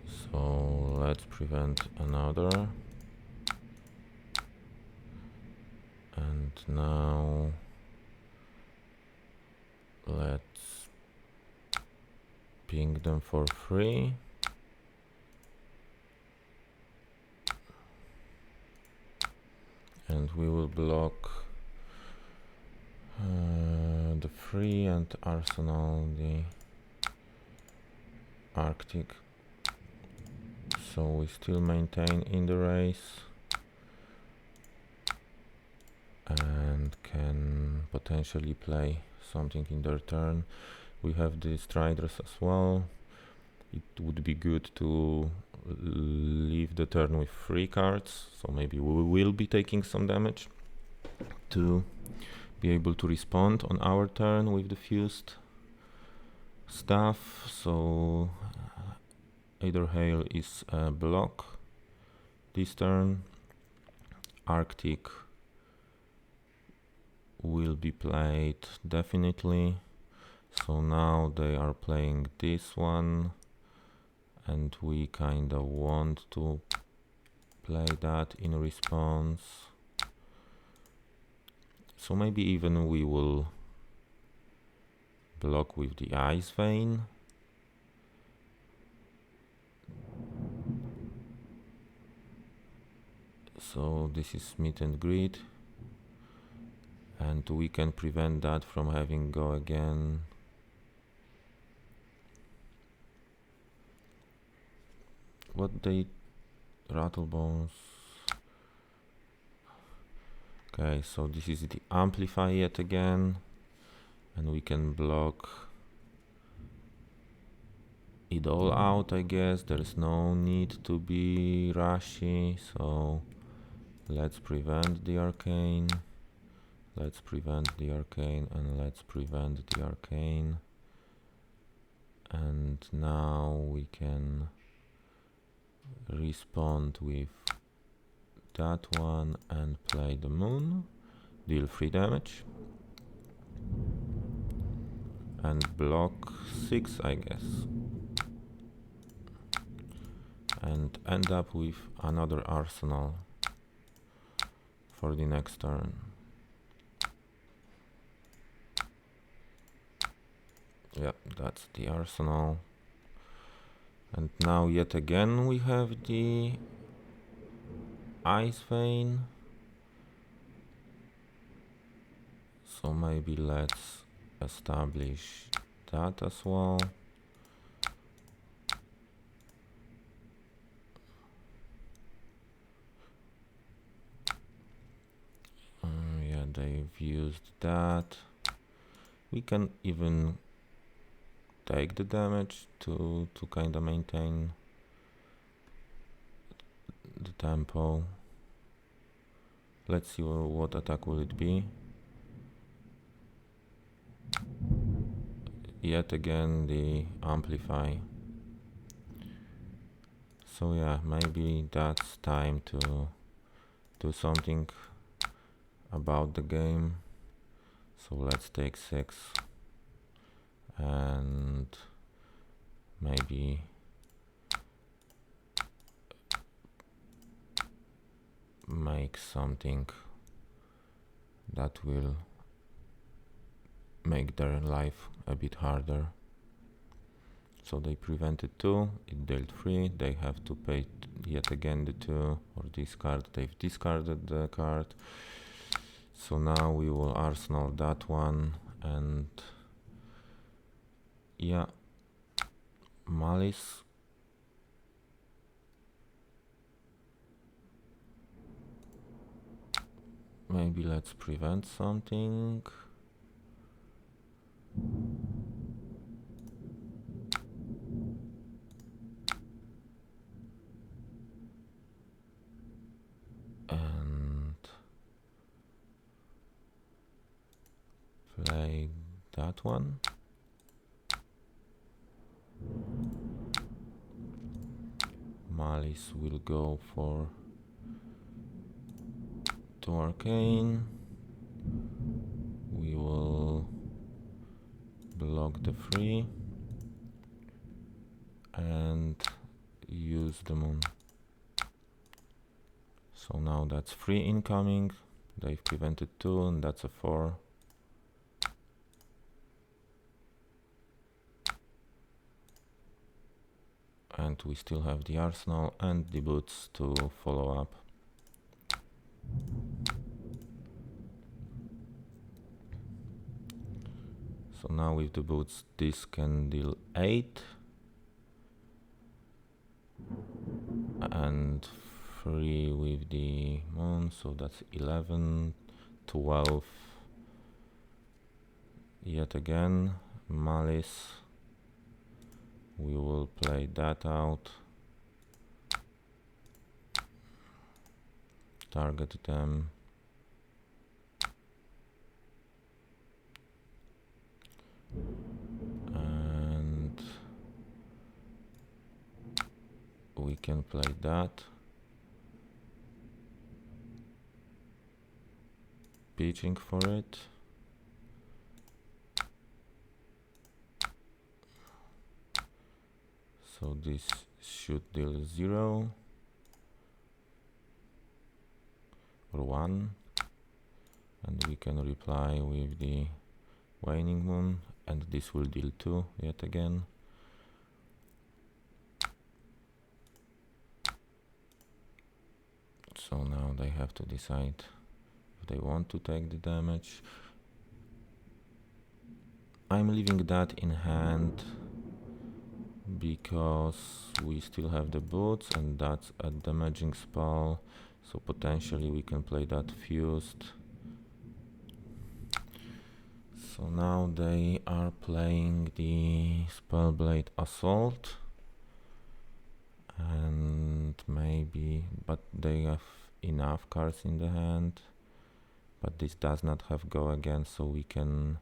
So let's prevent another. And now let's ping them for free. And we will block the free and arsenal the Arctic. So we still maintain in the race and can potentially play something in their turn. We have the Striders as well. It would be good to leave the turn with 3 cards, so maybe we will be taking some damage to be able to respond on our turn with the fused stuff. So either Hail is a block this turn. Arctic will be played definitely. So now they are playing this one, and we kinda want to play that in response. So maybe even we will block with the Ice Vein. So this is Meet and Greet, and we can prevent that from having go again. What they Rattlebones. Okay, so this is the Amplify yet again, and we can block it all out, I guess. There's no need to be rushy, so let's prevent the arcane. Let's prevent the arcane, and let's prevent the arcane. And now we can respond with that one and play the moon, deal 3 damage, and block 6, I guess, and end up with another arsenal for the next turn. Yeah, that's the arsenal. And now yet again we have the Ice Vein. So maybe let's establish that as well. Yeah, they've used that. We can even take the damage to kind of maintain the tempo. Let's see what attack will it be. Yet again the Amplify. So yeah, maybe that's time to do something about the game. So let's take 6 and maybe make something that will make their life a bit harder. So they prevented 2, it dealt 3, they have to pay yet again the 2 or discard. They've discarded the card. So now we will arsenal that one, and yeah, Malice. Maybe let's prevent something. And that one. Malice will go for 2 arcane. We will block the 3 and use the moon. So now that's 3 incoming. They've prevented 2 and that's a 4. And we still have the arsenal and the boots to follow up. So now with the boots this can deal 8 and 3 with the moon, so that's 11, 12. Yet again, Malice. We will play that out. Target them. And we can play that. Pitching for it. So this should deal 0 or 1, and we can reply with the waning moon, and this will deal 2 yet again. So now they have to decide if they want to take the damage. I'm leaving that in hand because we still have the boots and that's a damaging spell, so potentially we can play that fused. So now they are playing the Spellblade Assault, and maybe, but they have enough cards in the hand, but this does not have go again, so we can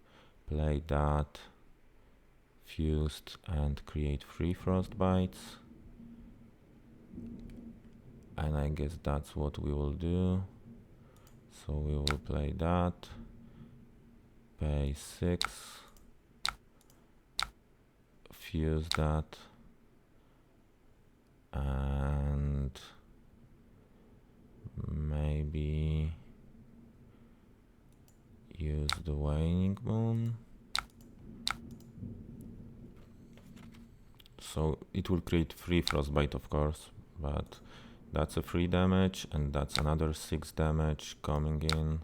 play that fused and create 3 frostbites, and I guess that's what we will do. So we will play that, pay 6, fuse that, and maybe use the waning moon. So it will create 3 frostbite, of course, but that's a 3 damage and that's another 6 damage coming in.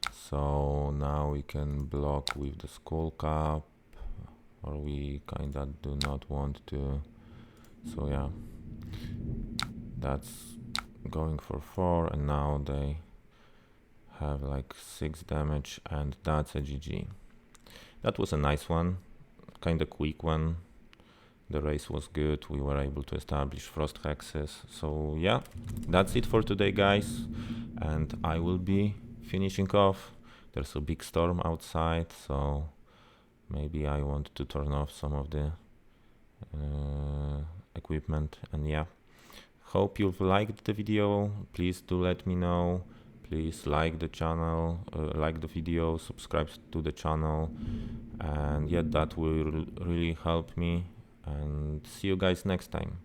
So now we can block with the skull cap, or we kinda do not want to. So yeah, that's going for 4, and now they have like 6 damage, and that's a GG. That was a nice one, kinda quick one. The race was good, we were able to establish frost hexes. So yeah, that's it for today, guys, and I will be finishing off. There's a big storm outside, so maybe I want to turn off some of the equipment, and yeah, hope you've liked the video. Please do let me know. Please like the channel, like the video, subscribe to the channel, and yeah, that will really help me. And see you guys next time.